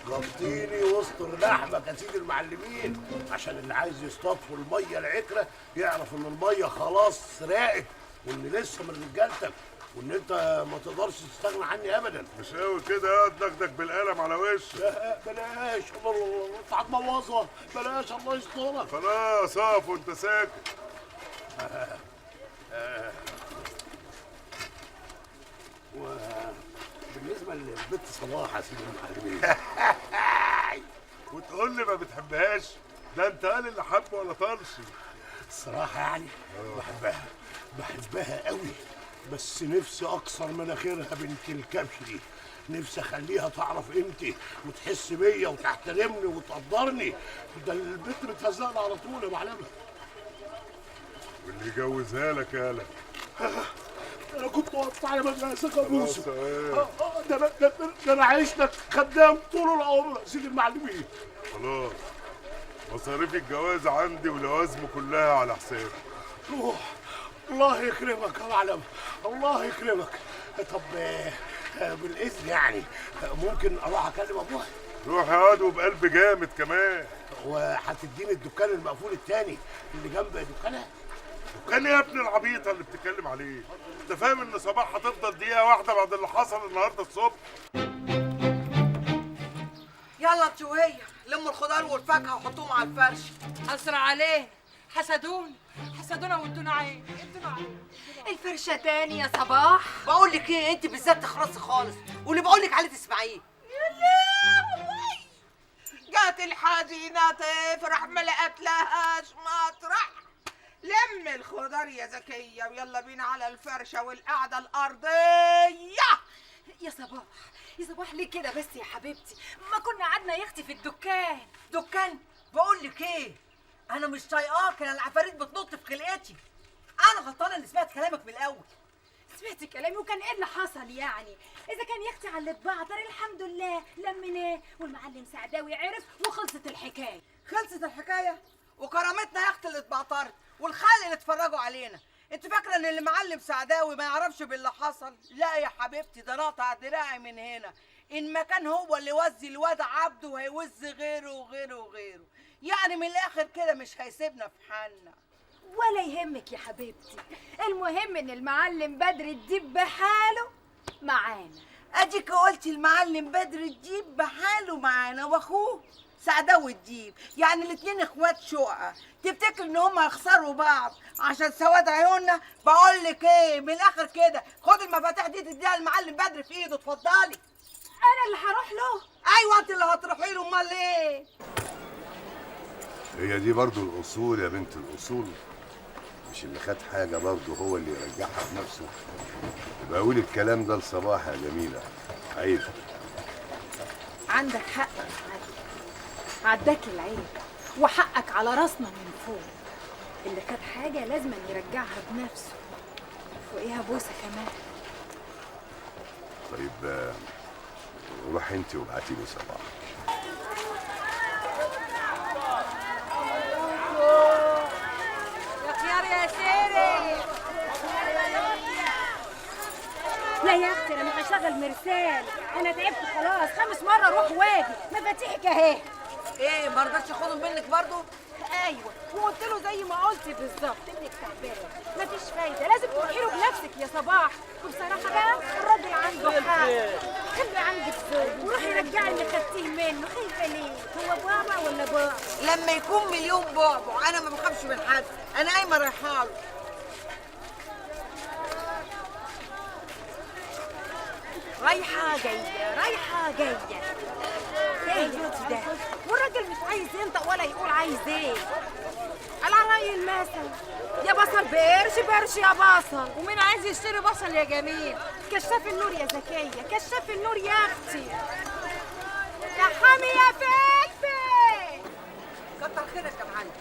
غطيني واستر لحمك يا سيدي المعلمين، عشان اللي عايز يصطاد في الميه العكره يعرف ان الميه خلاص راقت، وان لسه من رجالتك، وان انت ما تقدرش تستغنى عني ابدا. مش قوي كده يا دغدغ بالقلم على وشك. لا بلاش، الله انت هتبوظها، بلاش الله يسترك. خلاص اقف وانت ساكت. وبالنسبه للبنت صلاح يا سيدي المعلمين وتقول لي ما بتحبهاش؟ ده انت قال اللي حبه ولا طرش. الصراحه يعني بحبها قوي، بس نفسي اكسر مناخيرها بنت الكبش دي. نفسي اخليها تعرف قيمتي وتحس بيا وتحترمني وتقدرني. ده البنت بتهزقني على طول يا معلمه. واللي يجوزها لك يالا؟ انا كنت واقف على مدرسه كابوس. ده انا عايش لك خدام طول العمر يا سيدي المعلمين. خلاص، مصاريف الجواز عندي ولوازمه كلها على حسابي. روح، الله يكرمك يا معلم، الله يكرمك. طب بالاذن يعني ممكن اروح اكلم ابوها؟ روح يا واد وبقلب جامد كمان. وهتديني الدكان المقفول التاني اللي جنب دكانها؟ دكان يا ابن العبيطه اللي بتتكلم عليه؟ انت فاهم ان صباح هتفضل دقيقه واحده بعد اللي حصل النهارده الصبح؟ يلا انت وهي لموا الخضار والفاكهه وحطوهم على الفرش. اسرع عليه، حسدونا وادونا عين. الفرشه تاني يا صباح. بقول لك ايه، انت بالذات تخرصي خالص، واللي بقول لك عليه تسمعيه. يا لهوي، جات الحزينه تفرح ما لقت لهاش مطرح. لم الخضار يا زكيه ويلا بينا على الفرشه والقعده الارضيه. يا صباح ليه كده بس يا حبيبتي؟ ما كنا قعدنا يا اختي في الدكان. بقول لك ايه، انا مش طايقاك، انا العفاريت بتنط في خلقتي. انا غلطانه اللي سمعت كلامك من الاول. سمعتي كلامي وكان ايه اللي حصل يعني؟ اذا كان يا اختي على اللي اتبعتر الحمد لله لميناه والمعلم سعداوي عرف وخلصت الحكايه. خلصت الحكايه وكرامتنا يا اختي اللي اتبعترت والخلق اللي اتفرجوا علينا. انت فاكره ان المعلم سعداوي ما يعرفش باللي حصل؟ لا يا حبيبتي، ده نقطع دراعي من هنا. ان ما كان هو اللي وزي الواد عبده هيوز غيره وغيره وغيره، يعني من الاخر كده مش هيسيبنا في حالنا. ولا يهمك يا حبيبتي، المهم ان المعلم بدر الديب بحاله معانا. اديك قلتي المعلم بدر الديب بحاله معانا واخوه سعداوي الديب، يعني الاتنين اخوات شقق. تفتكر ان هم يخسروا بعض عشان سواد عيوننا؟ بقول لك ايه، من الاخر كده خد المفاتيح دي تديها المعلم بدر في ايده، اتفضلي. انا اللي هروح له؟ ايوه انت اللي هتروحي له، امال ايه؟ هي دي برضو الاصول يا بنت الاصول، مش اللي خد حاجه برضو هو اللي يرجعها بنفسه. يبقى قولي الكلام ده لصباح يا جميله، عيب. عندك حق يا معلم، عداك العيب وحقك على راسنا من فوق. اللي خد حاجة لازم يرجعها بنفسه، فوقيها بوسة كمان. طيب روحي انت وابعتي لي صباح. يا خيار يا سيري. لا يا اختي انا مش هشغل مرسال، انا تعبت خلاص، 5 مرة اروح واجي. مفاتيحك اهي. ايه ما رضتش اخدهم منك برضو؟ ايوه، وقلت له زي ما قلتي بالظبط انك تعبانه، مفيش فايده، لازم تروحي له بنفسك يا صباح. وبصراحه بقى الراجل عنده حق، خلي عندك ذوق وروحي رجعي اللي خدتيه منه. خايفه ليه؟ هو بابا ولا بابا؟ لما يكون مليون بعبع انا ما بخافش من حد، انا قايمه رايحه له. رايحه جايه رايحه جايه. ايه يا ده؟ والراجل مش عايز ينطق ولا يقول عايز ايه. على رأي المثل، يا بصل بقرش بقرش يا بصل. ومين عايز يشتري بصل يا جميل؟ كشاف النور يا زكية، كشاف النور يا اختي. يا حامي يا فلفل. كتر خيرك يا معلم،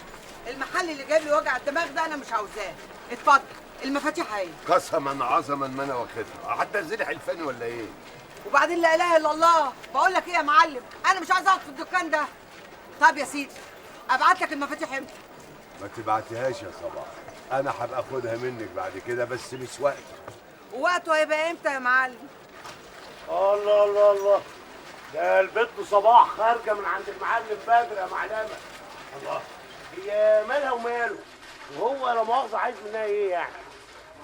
المحل اللي جايب لي وجع الدماغ ده انا مش عاوزاه. اتفضل المفاتيح اهي. قسما عظما ما انا واخدها، حتى انزلي حلفاني ولا ايه؟ وبعدين لا اله الا الله، بقول لك ايه يا معلم، انا مش عايز اقعد في الدكان ده. طب يا سيدي ابعت لك المفاتيح امتى؟ ما تبعتيهاش يا صباح، انا هبقى اخدها منك بعد كده، بس مش وقت. ووقته هيبقى امتى يا معلم؟ الله الله الله، ده البنت صباح خارجه من عند المعلم بدر يا معلمه. الله، هي مالها وماله؟ وهو لا مؤاخذه عايز منها ايه يعني؟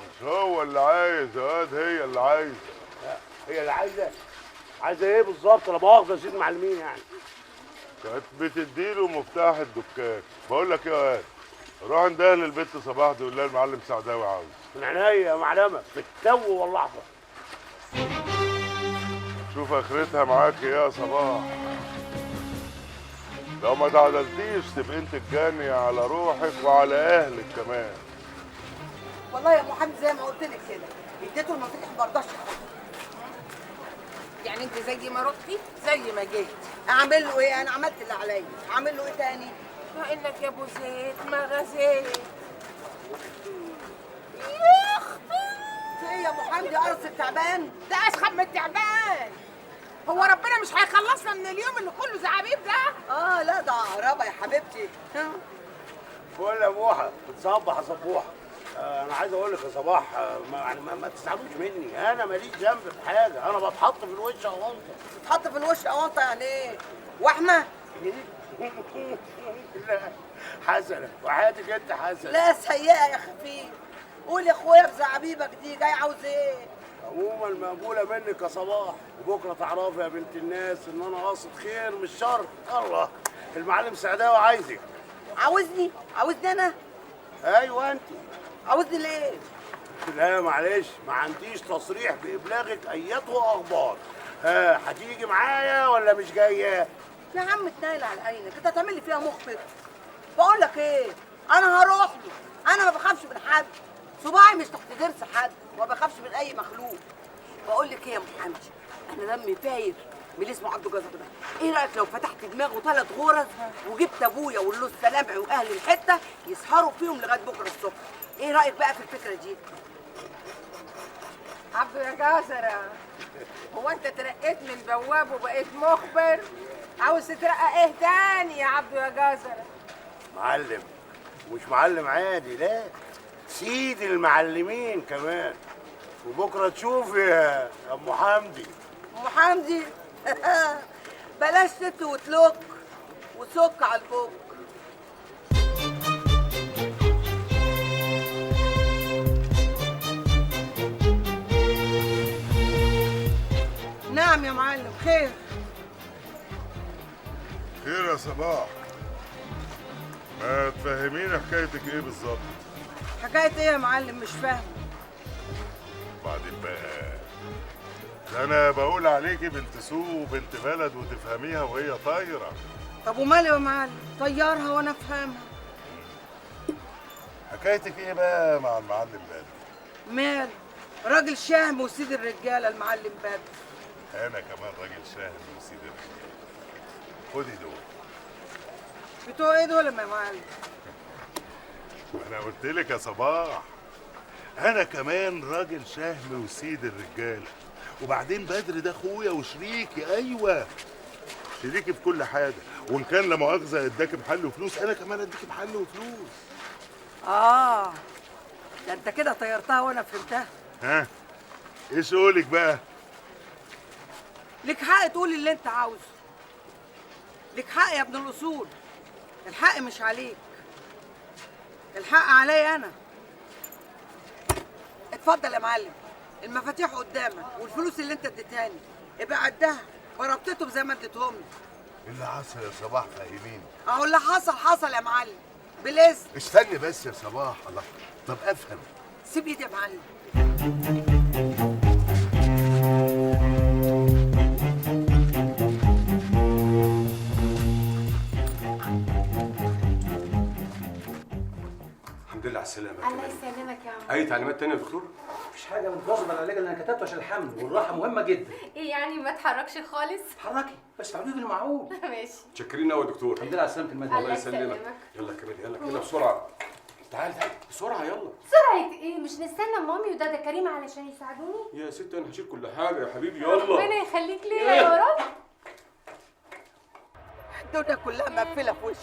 مش هو اللي عايز يا واد، هي اللي عايزه. لا، هي اللي عايزه ايه بالظبط؟ لا مؤاخذه يا سيدي المعلمين يعني. كانت بتديله مفتاح الدكان. بقول لك ايه يا واد، روح عندها للبنت صباح دي قول لها المعلم سعداوي عاوز. من عينيا يا معلمه، في التو واللحظه. شوف اخرتها معاك يا صباح، لو ما تعدلتيش تبقى انت تجاني على روحك وعلى اهلك كمان. والله يا محمد زي ما قلت لك كده، اديته المفاتيح ما رضاش ياخدها. يعني انت زي ما رحتي زي ما جيت. اعمل له ايه؟ انا عملت اللي عليا، اعمل له ايه تاني؟ وانك يا ابو زيد ما غزيت. يا اختي في ايه يا محمد؟ قرص التعبان ده اشخب من التعبان. هو ربنا مش هيخلصنا من اليوم اللي كله زعابيب ده؟ لا ده عقربه يا حبيبتي. بقول يا بوحه بتصبح يا صبوحه، انا عايز اقول لك يا صباح، ما تزعلوش مني، انا ماليش ذنب في حاجه، انا بتحط في الوش اونطه. بتحط في الوش اونطه يعني ايه؟ وحمه؟ لا حسنه، وحياتك انت حسنه. لا سيئه يا خفيف. قول يا اخويا بزعبيبك دي جاي عاوز ايه؟ عموما مقبوله منك يا صباح، وبكره تعرفي يا بنت الناس ان انا قاصد خير مش شر. الله، المعلم سعداوي عايزك. عاوزني انا؟ ايوه انت. عاوزني ليه؟ لا معلش، ما عنديش تصريح بابلاغك ايته اخبار. هتيجي معايا ولا مش جايه؟ يا عم اتنايل على عينك، انت هتعمل لي فيها مخبط. بقول لك ايه، انا هروح له، انا ما بخافش من حد، صباعي مش تحت ضرس حد، وما بخافش من اي مخلوق. بقول لك ايه يا محمد، انا دمي فاير من اللي اسمه عبده جزر ده. ايه رايك لو فتحت دماغه 3 غرز وجبت ابويا واللوز سلامعي واهل الحته يسهروا فيهم لغايه بكره الصبح؟ ايه رايك بقى في الفكره دي؟ عبده يا جزرة، هو انت ترقيت من بواب وبقيت مخبر؟ عاوز تترقى ايه تاني يا عبده يا جزرة؟ معلم، مش معلم عادي، لا سيد المعلمين كمان. وبكره تشوفي يا ام حمدي. ام حمدي بلاش ست وتلوك وسك على البوك. نعم يا معلم، خير. خير يا صباح. ما تفهميني حكايتك ايه بالظبط؟ حكايه ايه يا معلم؟ مش فاهم. وبعدين بقى ده انا بقول عليكي بنت سوق وبنت بلد وتفهميها وهي طايره. طب ومالي يا معلم؟ طيرها وانا افهمها. حكايتك ايه بقى مع المعلم بدر؟ مال راجل شهم وسيد الرجاله المعلم بدر. انا كمان راجل شاهد وسيد الرجاله. خدي دول. بتوع ايه دول يا معلم؟ انا قلت لك يا صباح انا كمان راجل شهم وسيد الرجاله. وبعدين بدر ده اخويا وشريكي. ايوه شريكي في كل حاجه. وان كان لا مؤاخذه اداكي بحل وفلوس انا كمان اديكي بحل وفلوس. ده انت كده طيرتها وانا فهمتها. ها ايش قولك بقى؟ ليك حق تقول اللي انت عاوزه. ليك حق يا ابن الاصول. الحق مش عليك، الحق عليا انا. اتفضل يا معلم، المفاتيح قدامك والفلوس اللي انت اديتهاني ابقى عدها وربطتهم زي ما اديتهم لي. ايه اللي حصل يا صباح؟ فهميني. اهو اللي حصل يا معلم بالاذن. استني بس يا صباح. الله، طب افهم. سيب ايدي يا معلم. الحمد لله على السلامة. الله يسلمك يا عم. أي تعليمات تانية يا دكتور؟ مفيش حاجه متواظب على العلاج اللي انا كتبته عشان الحمل والراحه مهمه جدا. ايه يعني ما تحركش خالص؟ اتحركي بس تعملي بالمعقول. ماشي. متشكرين قوي يا دكتور. الحمد لله على سلامة المدى. الله يسلمك. يلا كمان يلا بسرعة. تعالي بسرعة يلا. سرعة ايه؟ مش نستنى مامي ودادا كريم علشان يساعدوني؟ يا ست أنا هشيل كل حاجة يا حبيبي يلا. ربنا يخليك ليا يا رب. الدنيا كلها مقفله في وشي،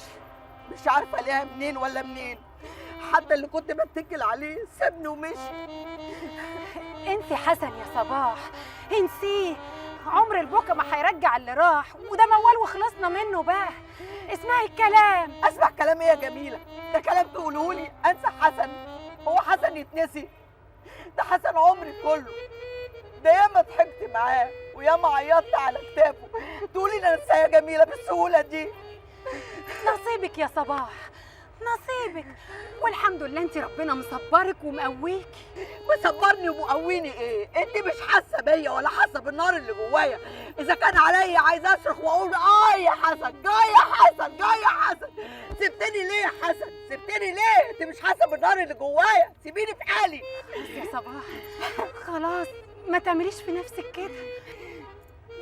مش عارفه الاقيها منين ولا منين. حتى اللي كنت بتكل عليه سابني ومشي. انسي حسن يا صباح، انسيه. عمر البكا ما هيرجع اللي راح، وده موال وخلصنا منه بقى. اسمعي الكلام. اسمع كلام ايه يا جميله؟ ده كلام تقوله لي انسى حسن؟ هو حسن يتنسي؟ ده حسن عمري كله. ده ياما ضحكت معاه وياما عيطت على كتافه. تقولي لي انساه يا جميله بالسهوله دي؟ نصيبك يا صباح، نصيبك. والحمد لله انت ربنا مصبرك ومقويكي. مصبرني ومقويني ايه؟ انت مش حاسه بيا ولا حاسه بالنار اللي جوايا. اذا كان عليا عايزه اصرخ واقول يا حسن، جاي يا حسن، جاي يا حسن. سبتني ليه يا حسن؟ سبتني ليه؟ انت مش حاسه بالنار اللي جوايا. سيبيني في حالي. بس يا صباح خلاص ما تعمليش في نفسك كده.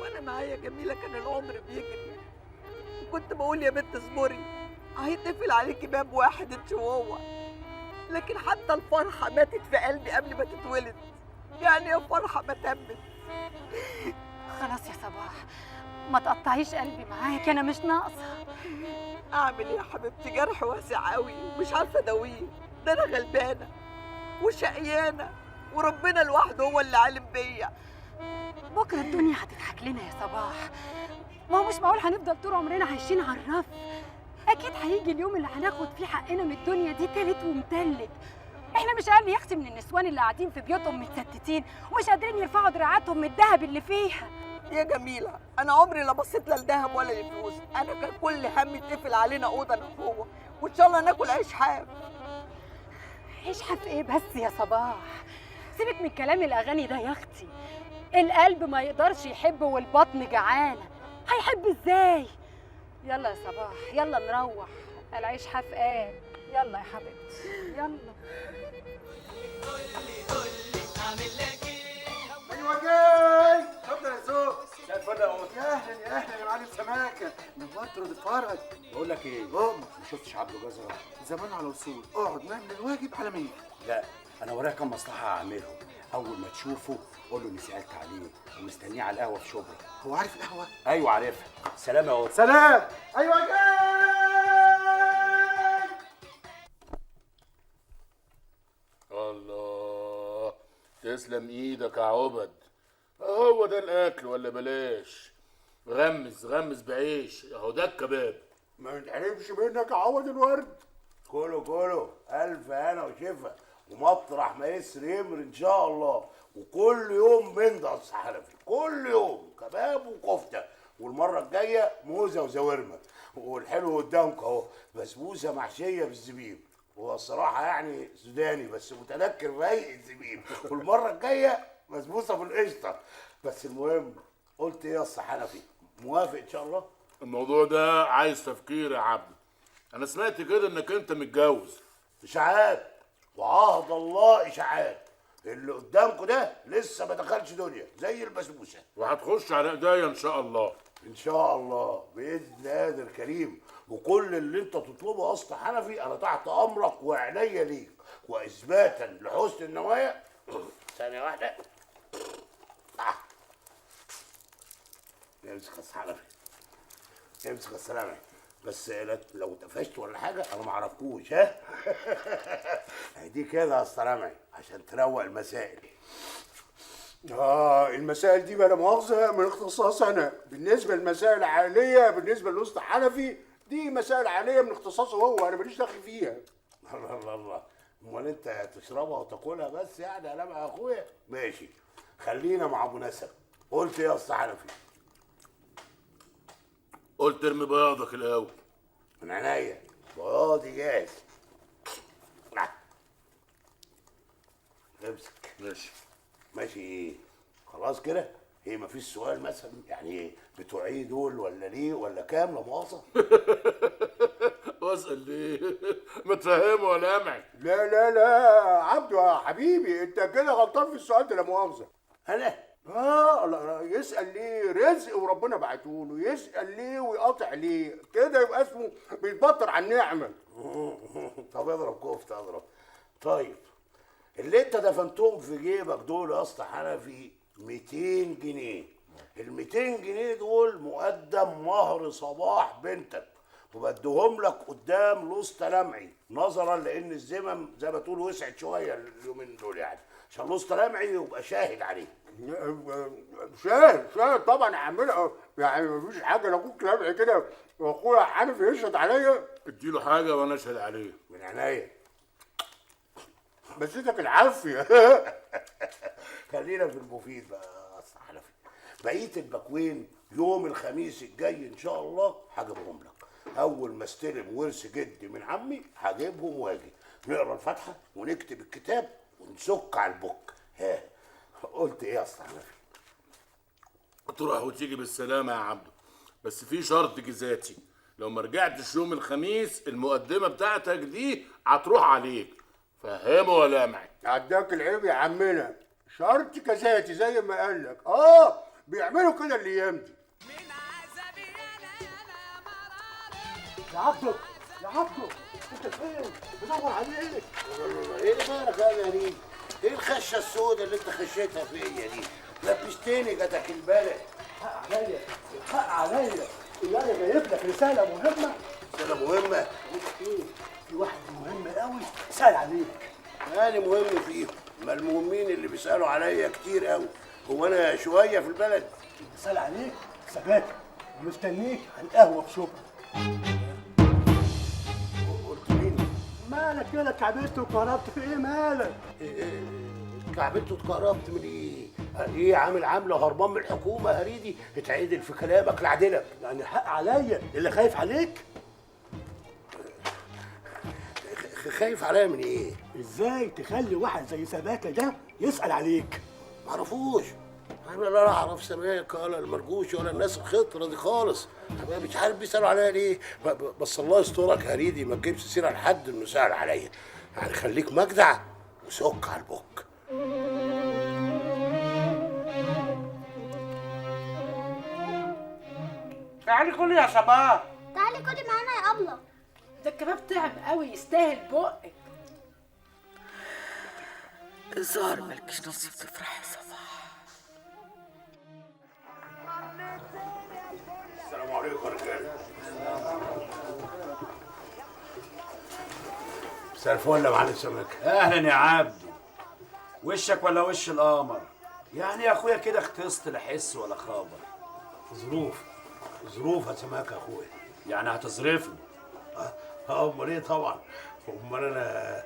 وانا معايا جميله كان العمر بيجري، وكنت بقول يا بنت اصبري هيتقفل عليكي باب واحد انت وهو. لكن حتى الفرحه ماتت في قلبي قبل ما تتولد. يعني يا فرحه ما تمت. خلاص يا صباح ما تقطعيش قلبي معاك، انا مش ناقصه. اعمل ايه يا حبيبتي؟ جرح واسع قوي ومش عارفه اداويه. ده انا غلبانه وشقيانه وربنا لوحده هو اللي عالم بيا. بكره الدنيا هتضحك لنا يا صباح. ما هو مش معقول هنفضل طول عمرنا عايشين على الرف. اكيد هيجي اليوم اللي هناخد فيه حقنا من الدنيا دي تالت ومتلت. احنا مش اقل يا اختي من النسوان اللي قاعدين في بيوتهم متستتين ومش قادرين يرفعوا دراعاتهم من الذهب اللي فيها. يا جميله انا عمري لا بصيت لا لذهب ولا لفلوس. انا كان كل همي يتقفل علينا اوضه انا وهو، وان شاء الله ناكل عيش حاف. عيش حاف ايه بس يا صباح؟ سيبك من كلام الاغاني ده يا اختي. القلب ما يقدرش يحب والبطن جعانه، هيحب ازاي؟ يلا يا صباح يلا نروح، العيش حاف قال. يلا يا حبيبتي يلا. ايوه جاي. اتفضل يا زوج. مساء الفل يا قمر. يا اهلا يا اهلا يا معلم سماكه، نورت ورد فرج. بقول لك ايه؟ قوم. ما شفتش عبده جزره؟ زمان على وصول. اقعد نعمل الواجب على مين؟ لا انا ورايا كام مصلحه هعملهم. اول ما تشوفه قول له اني سالت عليه ومستنيه على القهوه في شبرا. هو عارف القهوه؟ ايوه عارفها. سلام يا قمر. سلام. ايوه جاي. الله تسلم ايدك يا عبد. هو ده الاكل ولا بلاش؟ غمز غمز بعيش اهو ده الكباب. ما نتحرمش منك يا عوض الورد. كله كله الف هنا وشفا ومطرح ما يسر يمر ان شاء الله. وكل يوم بندع الصحرفي كل يوم كباب وكفته، والمره الجايه موزه وزوارمه، والحلو قدامك اهو بسبوسه محشيه بالزبيب. هو الصراحه يعني سوداني بس متنكر رايق الزبيب، والمره الجايه بسبوسه بالقشطه. بس المهم قلت ايه يا اسطى حنفي؟ موافق ان شاء الله؟ الموضوع ده عايز تفكير يا عبد. انا سمعت كده انك انت متجوز. اشاعات وعهد الله اشاعات. اللي قدامكم ده لسه ما دخلش دنيا زي البسبوسه، وهتخش على ايديا ان شاء الله. ان شاء الله باذن قادر كريم. وكل اللي انت تطلبه يا اسطى حنفي انا تحت امرك وعينيا ليك. واثباتا لحسن النوايا ثانيه واحده امسك يا حنفي، امسك السلامه. بس لو اتقفشت ولا حاجه انا ما اعرفكوش ها. دي كده يا اسطى رمعي عشان تروق المسائل. المسائل دي بلا مؤاخذه من اختصاص انا. بالنسبه للمسائل العائليه بالنسبه للاسطى حنفي دي مسائل عائليه من اختصاصه هو، انا ماليش دخل فيها. الله الله الله، امال انت تشربها وتاكلها بس يعني انا مع اخويا؟ ماشي خلينا مع ابو نسب. قلت ايه يا اسطى حنفي؟ قلت ارمي بياضك الاول. من عينيا بياضي جاهز. امسك. ماشي ماشي. ايه خلاص كده؟ ايه مفيش سؤال مثلا يعني ايه بتوع ايه دول ولا ليه ولا كام لا مؤاخذه؟ واسال ليه؟ ما تفهمه ولا امعي. لا لا لا عبده يا حبيبي انت كده غلطان في السؤال ده لا مؤاخذه. انا؟ لا يسال ليه رزق وربنا بعته له، يسال ليه ويقاطع ليه كده يبقى اسمه بيتبطر على النعمه. طب اضرب كفته اضرب. طيب اللي انت دفنتهم في جيبك دول يا اسطى حنفي 200 جنيه. ال 200 جنيه دول مقدم مهر صباح بنتك، وبديهم لك قدام الاسطى لمعي نظرا لان الزمن زي ما تقول وسعت شويه اليومين دول يعني، عشان الاسطى لمعي يبقى شاهد عليه. شاهد طبعا هعملها يعني مفيش حاجه لاخوك لمعي كده واخويا حنفي يشهد عليا. اديله حاجه وانا اشهد عليه. من عينيا. بس ايدك العافيه. خلينا في المفيد بقى يا اسطى حنفي. بقيه البكوين يوم الخميس الجاي ان شاء الله هجيبهم لك. اول ما استلم ورث جدي من عمي هجيبهم واجي نقرا الفاتحه ونكتب الكتاب ونسك على البك. ها قلت ايه يا اسطى حنفي؟ تروح وتيجي بالسلامه يا عبده، بس في شرط جزاتي. لو ما رجعتش يوم الخميس المقدمه بتاعتك دي هتروح عليك. فهمه ولا امعي؟ عداك العيب يا عمنا، شرط كذاتي زي ما قال لك. بيعملوا كده الايام دي. يا عبده يا عبده انت فين؟ بدور عليك. ايه اللي مالك يا غريب؟ ايه الخشه السوداء اللي انت خشيتها فيا دي؟ لبستني جاتك البلد. حق عليا حق عليا. انا جايب لك رساله مهمه. رساله مهمه؟ ايه؟ في واحد مهم قوي سأل عليك. انا مهم فيهم؟ ما المهمين اللي بيسالوا عليا كتير قوي. هو انا شويه في البلد؟ سأل عليك ثبات ومستنيك على القهوه في شبرا. قلت مين؟ مالك كده كعبلت وكهربت في ايه مالك؟ كعبلت واتكهربت من ايه؟ ايه عامل عامله هربان من الحكومه هريدي اتعدل في كلامك لعدلك. يعني حق عليا اللي خايف عليك. خايف عليا من ايه؟ ازاي تخلي واحد زي سباكه ده يسأل عليك؟ معرفوش. انا لا اعرف سماكه ولا المرجوش ولا الناس الخطره دي خالص. انا مش عارف بيسالوا عليا ليه. بس الله يسترك هريدي ما تجيبش سيره لحد انه سال عليا. يعني خليك مجدع وسك على البوك. تعالي كلي يا صباح. تعالي كلي معانا يا أبلة. ده الكباب تعب قوي يستاهل بقك. الظاهر مالكيش نصيب تفرحي يا صباح. السلام عليكم يا رجاله. مساء الفل يا معلم سماكه. اهلا يا عبدو. وشك ولا وش القمر؟ يعني يا اخويا كده اختصت لا حس ولا خبر. ظروف يا سماكه يا اخويا. يعني هتصرفني؟ امال ايه طبعا. امال انا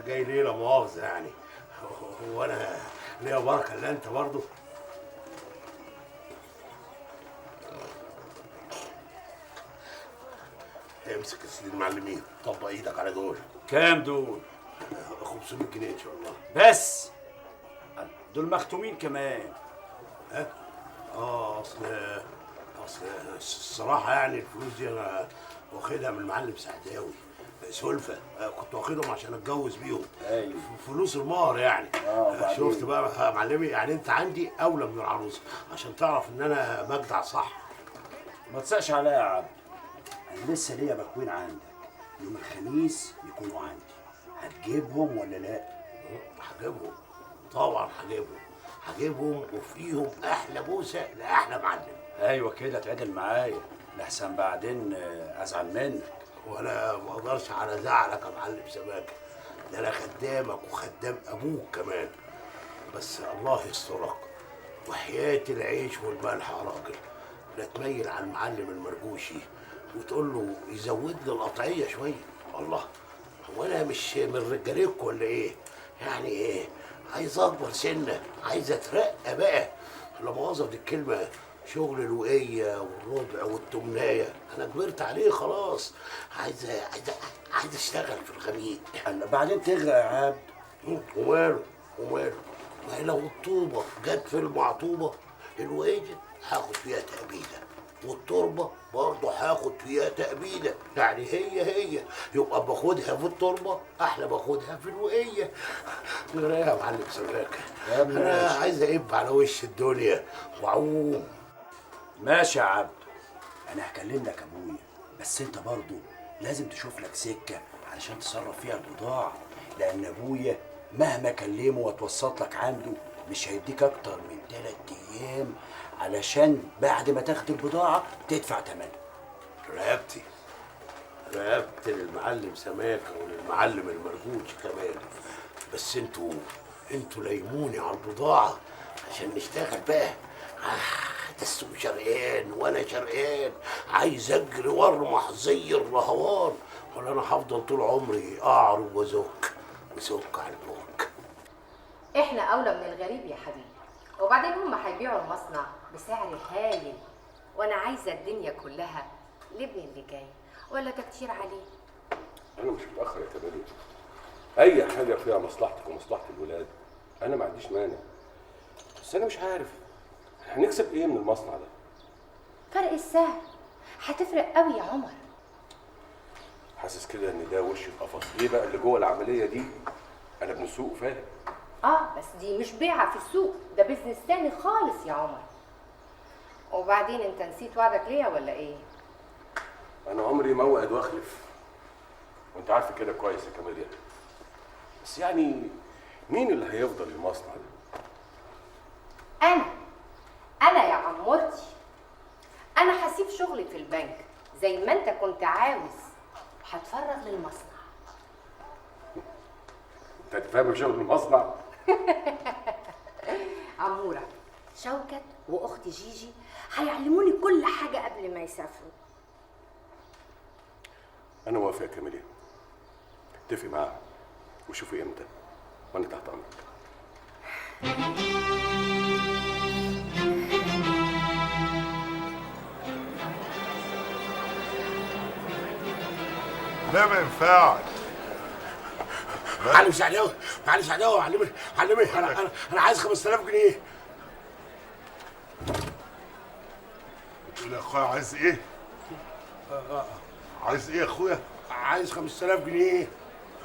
جاي ليه لا مؤاخذه يعني. هو انا ليا بركه الا انت برضه. امسك يا سيدي المعلمين، طبق ايدك على دول. كام دول؟ 500 جنيه ان شاء الله. بس دول مختومين كمان. ها؟ اصل الصراحه يعني الفلوس دي انا واخدها من المعلم سعداوي سلفة. كنت واخدهم عشان اتجوز بيهم. ايوه فلوس المهر يعني. وبعدين؟ شفت بقى يا معلمي، يعني انت عندي اولى من العروسه عشان تعرف ان انا مجدع صح. ما تسقش عليا يا عبد، انا لسه ليا باكوين عندك، يوم الخميس يكونوا عندي. هتجيبهم ولا لا؟ هجيبهم طبعا، هجيبهم وفيهم احلى بوسه لاحلى معلم. ايوه كده اتعدل معايا لحسن بعدين ازعل منك. وانا ما اقدرش على زعلك يا معلم سماكه، ده انا خدامك وخدام ابوك كمان. بس الله يسترك وحياة العيش والملح يا راجل، لا تميل على المعلم المرجوشي وتقول له يزود لي القطعيه شويه. الله، هو انا مش من رجاليك ولا ايه؟ يعني ايه؟ عايز اكبر سنه، عايز اترقى بقى. لا مؤاخذه دي الكلمه، شغل الوقيه والربع والتمنايه انا كبرت عليه خلاص. عايز اشتغل في الخليج. بعدين تغرق يا عبد. وماله ما هي لو الطوبه جت في المعطوبه، الوقيه هاخد فيها تأبيده، والتربه برضه هاخد فيها تأبيده. يعني هي يبقى باخدها في التربه احلى باخدها في الوقيه. غير ايه يا معلم سماكه؟ انا عايز اقب على وش الدنيا واعوم. ماشي يا عبد، انا هكلم لك ابويا، بس انت برضه لازم تشوف لك سكه علشان تصرف فيها البضاعه، لان ابويا مهما كلمه واتوسط لك عنده مش هيديك اكتر من 3 ايام علشان بعد ما تاخد البضاعه تدفع ثمنها. رقبت للمعلم سماكه وللمعلم المرجوش كمان، بس انتوا ليموني على البضاعه عشان نشتغل بقى. ده السوق شرقان وانا شرقان، عايز اجري وارمح زي الرهوان، ولا انا هفضل طول عمري اعرج وازك على البوك. احنا اولى من الغريب يا حبيبي، وبعدين هم هيبيعوا المصنع بسعر هايل، وانا عايزه الدنيا كلها لابني اللي جاي، ولا ده كتير عليه؟ انا مش متاخر يا كمالي، اي حاجه فيها مصلحتك ومصلحه الولاد انا ما عنديش مانع، بس انا مش عارف هنكسب ايه من المصنع ده. فرق السعر هتفرق قوي يا عمر. حاسس كده ان ده وش القفص. ايه بقى اللي جوه العمليه دي؟ انا ابن سوق فاهم. بس دي مش بيعه في السوق، ده بيزنس تاني خالص يا عمر. وبعدين انت نسيت وعدك ليا ولا ايه؟ انا عمري ما اوعد واخلف، وانت عارفه كده كويس يا كماليا. بس يعني مين اللي هيفضل المصنع ده؟ انا يا عمورتي، انا هسيب شغلي في البنك زي ما انت كنت عاوز، هتفرغ للمصنع. انت هتفهم شغل المصنع؟ عموره، شوكت واختي جيجي هيعلموني كل حاجه قبل ما يسافروا. انا موافق يا كماليا، اتفقي معاها وشوفي امتى وانا تحت امرك. لا ما ينفعش. معلم سعداوي علمي انا عايز 5000 جنيه. بتقول يا اخويا عايز ايه؟ عايز ايه يا اخويا؟ عايز 5000 جنيه.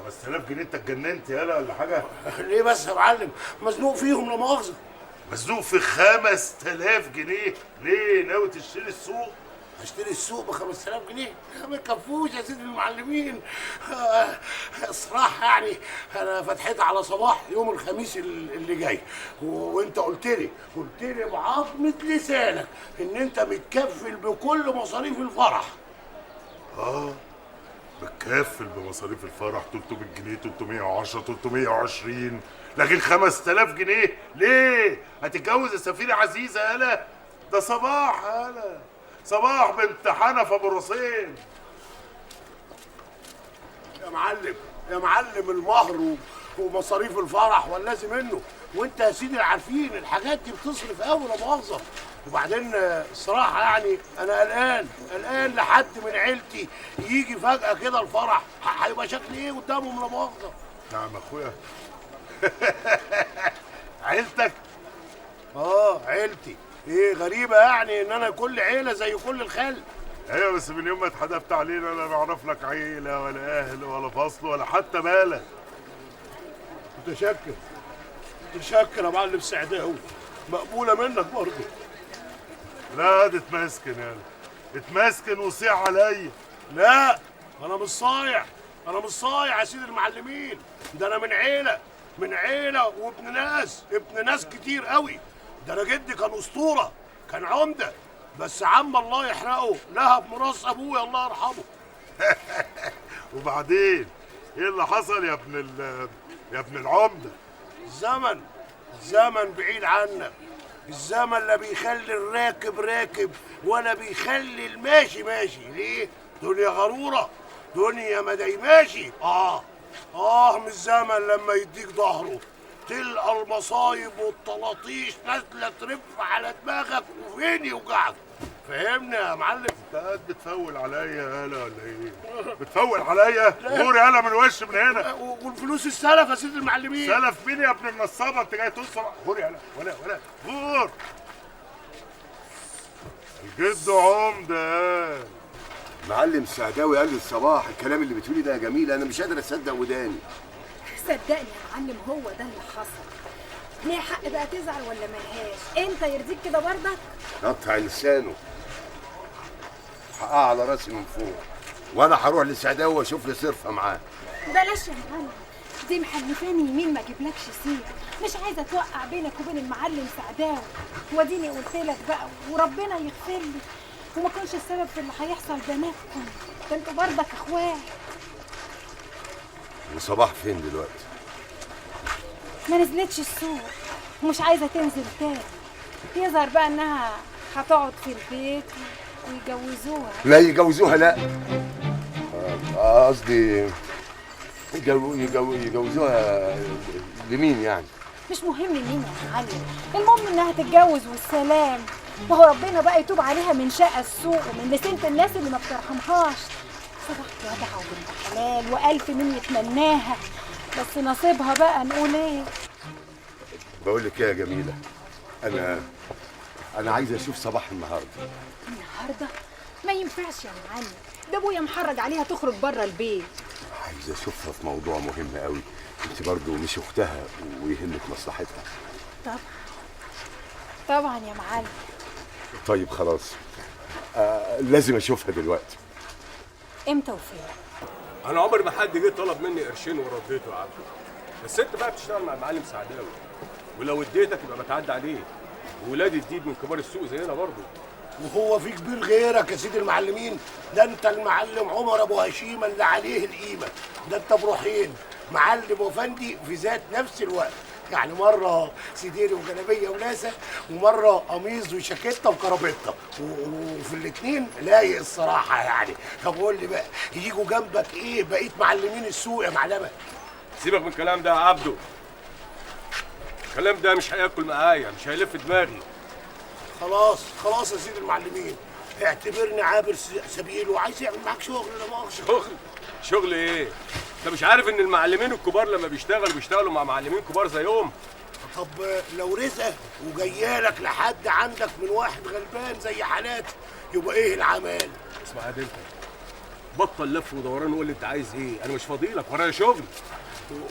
5000 جنيه؟ انت اتجننت يالا ولا حاجه؟ ليه بس يا معلم؟ مزنوق فيهم لا مؤاخذه. مزنوق في 5000 جنيه؟ ليه ناوي تشتري السوق؟ هشتري السوق ب 5000 جنيه؟ ما يكفوش يا سيدي المعلمين. الصراحه يعني انا فتحت على صباح يوم الخميس اللي جاي، وانت قلت لي بعظمه لسانك ان انت متكفل بكل مصاريف الفرح. متكفل بمصاريف الفرح 300 جنيه 310 320، لكن 5000 جنيه ليه؟ هتتجوز يا سفيرة عزيزة يالا؟ ده صباح يالا، صباح بنت حنف ابو راسين. يا معلم المهر ومصاريف الفرح واللازم منه، وانت يا سيدي عارفين الحاجات دي بتصرف قوي لا مؤاخذه. وبعدين الصراحه يعني انا قلقان لحد من عيلتي يجي فجاه كده الفرح، هيبقى شكلي ايه قدامهم لا مؤاخذه. نعم اخويا. عيلتك؟ عيلتي. ايه غريبه يعني ان انا كل عيله زي كل الخلق. ايوه بس من يوم ما اتحدفت علينا لا نعرف لك عيله ولا اهل ولا فصل ولا حتى بالك. متشكر يا معلم سعداوي، مقبوله منك برضه. لا دي اتمسكن يالا، اتمسكن وصيع عليا. لا انا مش صايع يا سيدي المعلمين، ده انا من عيله وابن ناس كتير قوي. ده انا جدي كان اسطوره، كان عمده، بس عم الله يحرقه لهب ميراث ابويا الله يرحمه. وبعدين ايه اللي حصل يا ابن العمده؟ الزمن بعيد عنك. الزمن لا بيخلي الراكب راكب ولا بيخلي الماشي ماشي. ليه؟ دنيا غرورة، دنيا ما دايماشي. من الزمن لما يديك ظهره تلقى المصايب والطلاطيش نازلة ترف على دماغك وفين يوجعك. فهمني يا معلم؟ انت قاعد بتفول عليا يالا ولا ايه؟ بتفول عليا؟ غور يالا من وش من هنا. والفلوس السلف يا سيدي المعلمين. سلف مين يا ابن النصابه؟ انت جاي توصل؟ غور يالا ولا غور. الجد عمده. معلم سعداوي قال لي الصباح الكلام اللي بتقولي ده جميل، انا مش قادر اصدق وداني. صدقني يا معلم هو ده اللي حصل. ليه حق بقى تزعل ولا ملهاش؟ انت يرضيك كده برضك؟ قطع لسانه، حقها على راسي من فوق، وانا هروح لسعداوي واشوف لي صرفه معاه. بلاش يا معلم، دي محلفاني يمين ما اجيبلكش سيره، مش عايزه توقع بينك وبين المعلم سعداوي. وديني قلت لك بقى وربنا يغفر لي وما كنش السبب في اللي هيحصل بيناتكم، ده انتوا برضك اخوات. وصباح فين دلوقتي؟ ما نزلتش السوق ومش عايزه تنزل تاني. يظهر بقى انها هتقعد في البيت ويجوزوها. لا يجوزوها، لا قصدي يجوزوها لمين يعني؟ مش مهم مين يا معلم، المهم انها تتجوز والسلام. ما هو ربنا بقى يتوب عليها من شقى السوق ومن لسنة الناس اللي ما بترحمهاش. صباح جدعة وبنت حلال والف من يتمناها، بس نصيبها بقى نقول ايه؟ بقول لك ايه يا جميله، انا عايز اشوف صباح النهارده. ما ينفعش يا معلم، ده ابويا محرج عليها تخرج بره البيت. عايز اشوفها في موضوع مهم قوي، انت برضو مش اختها ويهمك مصلحتها. طبعا يا معلم. طيب خلاص، لازم اشوفها دلوقتي. امتى وفين؟ انا عمري ما حد جه طلب مني قرشين ورديته يا عبد. بس انت بقى بتشتغل مع المعلم سعداوي، ولو اديتك يبقى بتعدى عليه. وولادي جديد من كبار السوق زينا برضه. وهو في كبير غيرك يا سيدي المعلمين؟ ده انت المعلم عمر ابو هشيمه اللي عليه القيمه. ده انت بروحين، معلم وفندي في ذات نفس الوقت. يعني مره سديري وجلابيه ولاسه، ومره قميص وشاكيته وكرافته، وفي الاثنين لايق الصراحه يعني. طب قول لي بقى، يجوا جنبك ايه بقيه معلمين السوق يا معلمه؟ سيبك من الكلام ده يا عبده. الكلام ده مش هياكل معايا، مش هيلف دماغي. خلاص يا سيدي المعلمين، اعتبرني عابر سبيل وعايز يعمل معاك شغل. لا مؤاخذه. شغل ايه؟ انت مش عارف ان المعلمين الكبار لما بيشتغلوا مع معلمين كبار زيهم؟ طب لو رزق وجايالك لحد عندك من واحد غلبان زي حالاتي، يبقى ايه العمال؟ اسمع يا بنت، بطل لف ودوران وقول لي انت عايز ايه. انا مش فاضيلك، ورايا شغل.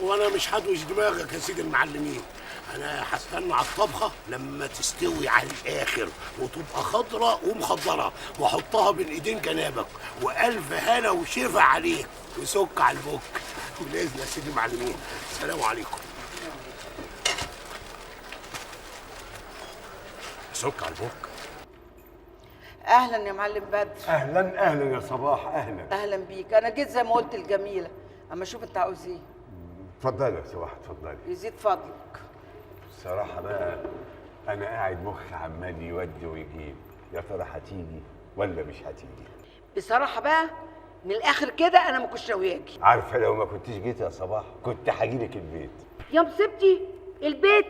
وانا مش هدوش دماغك يا سيدي المعلمين. انا هستنى على الطبخه لما تستوي على الاخر وتبقى خضره ومخضره، واحطها بين ايدين جنابك، والف هنا وشفا عليك وسك على البوك باذن يا سيدي المعلمين. السلام عليكم. سك على البوك. اهلا يا معلم بدر. اهلا يا صباح. اهلا بيك. انا جيت زي ما قلت الجميله، اما اشوف انت عاوز ايه. اتفضلي يا صباح اتفضلي. يزيد فضلك. بصراحه بقى انا قاعد مخي عمال يودي ويجيب، يا ترى هتيجي ولا مش هتيجي؟ بصراحه بقى من الاخر كده انا ما كنتش ناوياكي. عارفه لو ما كنتش جيت يا صباح كنت هجيلك البيت. يا مصيبتي البيت؟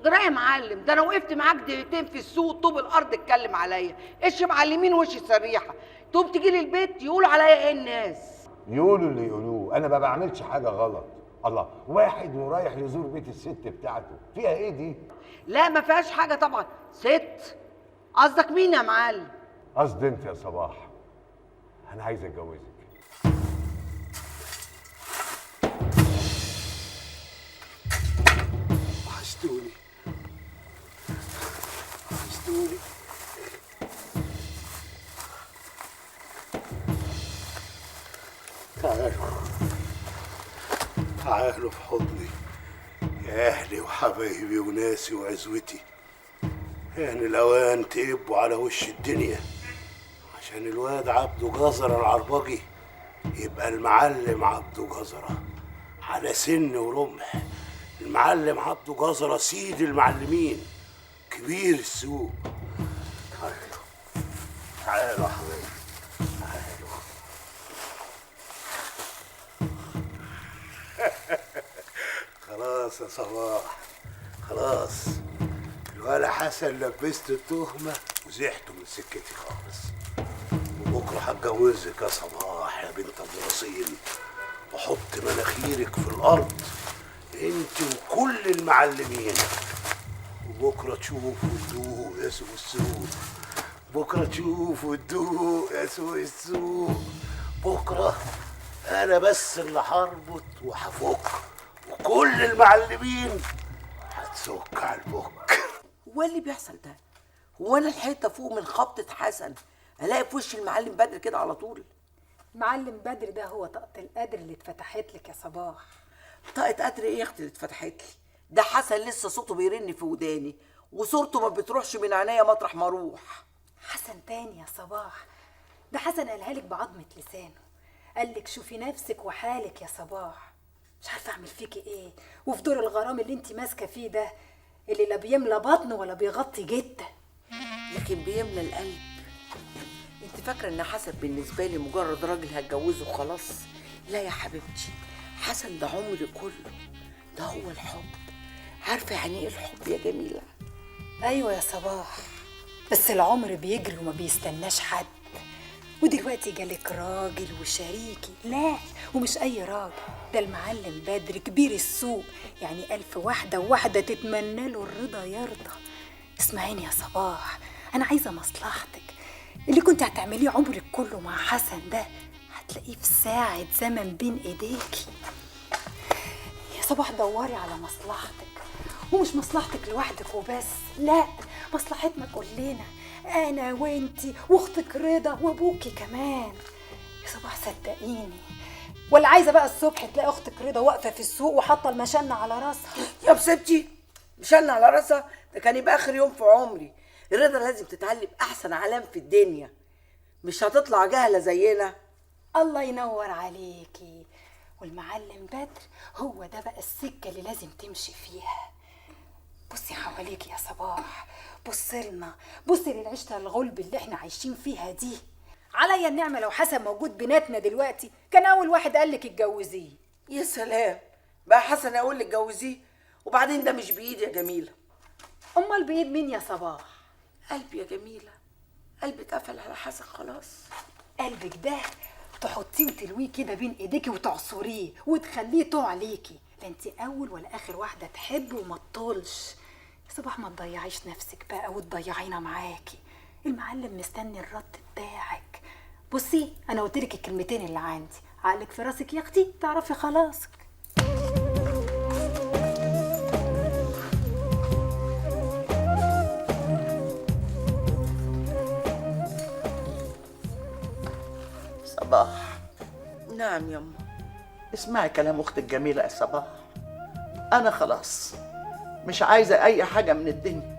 جرايه يا معلم، ده انا وقفت معاك دقيقتين في السوق طوب الارض اتكلم عليا، اشرب على اليمين وش السريحه، تقوم تجي لي البيت يقولوا عليا ايه الناس؟ يقولوا اللي يقولوه، انا ما بعملش حاجه غلط. الله، واحد ورايح يزور بيت الست بتاعته، فيها ايه دي؟ لا ما فيهاش حاجه طبعا. ست؟ قصدك مين يا معلم؟ قصدي انت يا صباح، انا عايز اتجوزك. وحشتوني وحشتوني. تعالوا في حضني يا أهلي وحبايبي وناسي وعزوتي. يعني الأوان تقبوا على وش الدنيا عشان الواد عبده جزرة العربجي يبقى المعلم عبده جزرة على سن ورمح. المعلم عبده جزرة سيد المعلمين، كبير السوق. تعالوا تعالوا يا حبايبي تعالوا. خلاص يا صباح، خلاص الولا حسن لبست التهمة وزحته من سكتي خالص. وبكره هتجوزك يا صباح يا بنت ابو رصين، وحط مناخيرك في الارض انت وكل المعلمين. وبكره تشوفوا الدوق يا سوق السوق، بكره تشوفوا الدوق يا سوق السوق. بكره انا بس اللي هربط وهفك، وكل المعلمين هتسك على البك. هو اللي بيحصل ده؟ هو انا الحيطه فوق من خبطه حسن الاقي في وش المعلم بدر كده على طول؟ معلم بدر ده هو طاقة القدر اللي اتفتحت لك يا صباح. طاقة قدر ايه يا اختي اللي اتفتحت لي؟ ده حسن لسه صوته بيرن في وداني، وصورته ما بتروحش من عينيا مطرح ما اروح. حسن تاني يا صباح، ده حسن قالها لك بعظمة لسانه، قال لك شوفي نفسك وحالك يا صباح. مش عارفه اعمل فيكي ايه، وفي دور الغرام اللي انت ماسكه فيه ده اللي لا بيملى بطن ولا بيغطي جته، لكن بيملى القلب. انت فاكره ان حسن بالنسبه لي مجرد راجل هتجوزه وخلاص؟ لا يا حبيبتي، حسن ده عمري كله، ده هو الحب. عارفه يعني ايه الحب يا جميله؟ ايوه يا صباح، بس العمر بيجري وما بيستناش حد، ودلوقتي جالك راجل وشريكي. لا، ومش اي راجل، ده المعلم بدر كبير السوق، يعني 1000 واحده وواحده تتمنى له الرضا يرضى. اسمعيني يا صباح، انا عايزه مصلحتك. اللي كنت هتعمليه عمرك كله مع حسن ده هتلاقيه في ساعه زمن بين ايديكي. يا صباح دوري على مصلحتك، ومش مصلحتك لوحدك وبس، لا، مصلحتنا كلنا، انا وانتي واختك رضا وابوكي كمان. يا صباح صدقيني، ولا عايزه بقى الصبح تلاقي اختك رضا واقفه في السوق وحاطه المشنه على راسها؟ يا بسبتي، مشنه على راسها؟ ده كان يبقى اخر يوم في عمري. رضا لازم تتعلم احسن علام في الدنيا، مش هتطلع جاهله زينا. الله ينور عليكي. والمعلم بدر هو ده بقى السكه اللي لازم تمشي فيها. بصي حواليكي يا صباح، بصي لنا، بصي للعيشه الغلب اللي احنا عايشين فيها دي. عليا النعمه لو حسن موجود بيناتنا دلوقتي كان اول واحد قال لك اتجوزيه. يا سلام، بقى حسن اقول لك اتجوزيه؟ وبعدين ده مش بايدي يا جميله. امال بايد مين يا صباح؟ قلبي يا جميله، قلبي اتقفل على حسن خلاص. قلبك ده تحطيه وتلويه كده بين ايديكي وتعصريه وتخليه طوع عليكي، لا انت اول ولا اخر واحده تحب وما تطولش. يا صباح ما تضيعيش نفسك بقى وتضيعينا معاكي، المعلم مستني الرد بتاعك. بصي انا قلت لك الكلمتين اللي عندي، عقلك في راسك يا اختي، تعرفي خلاصك. صباح. نعم يما. اسمعي كلام اختك الجميله يا صباح، انا خلاص مش عايزه اي حاجه من الدنيا.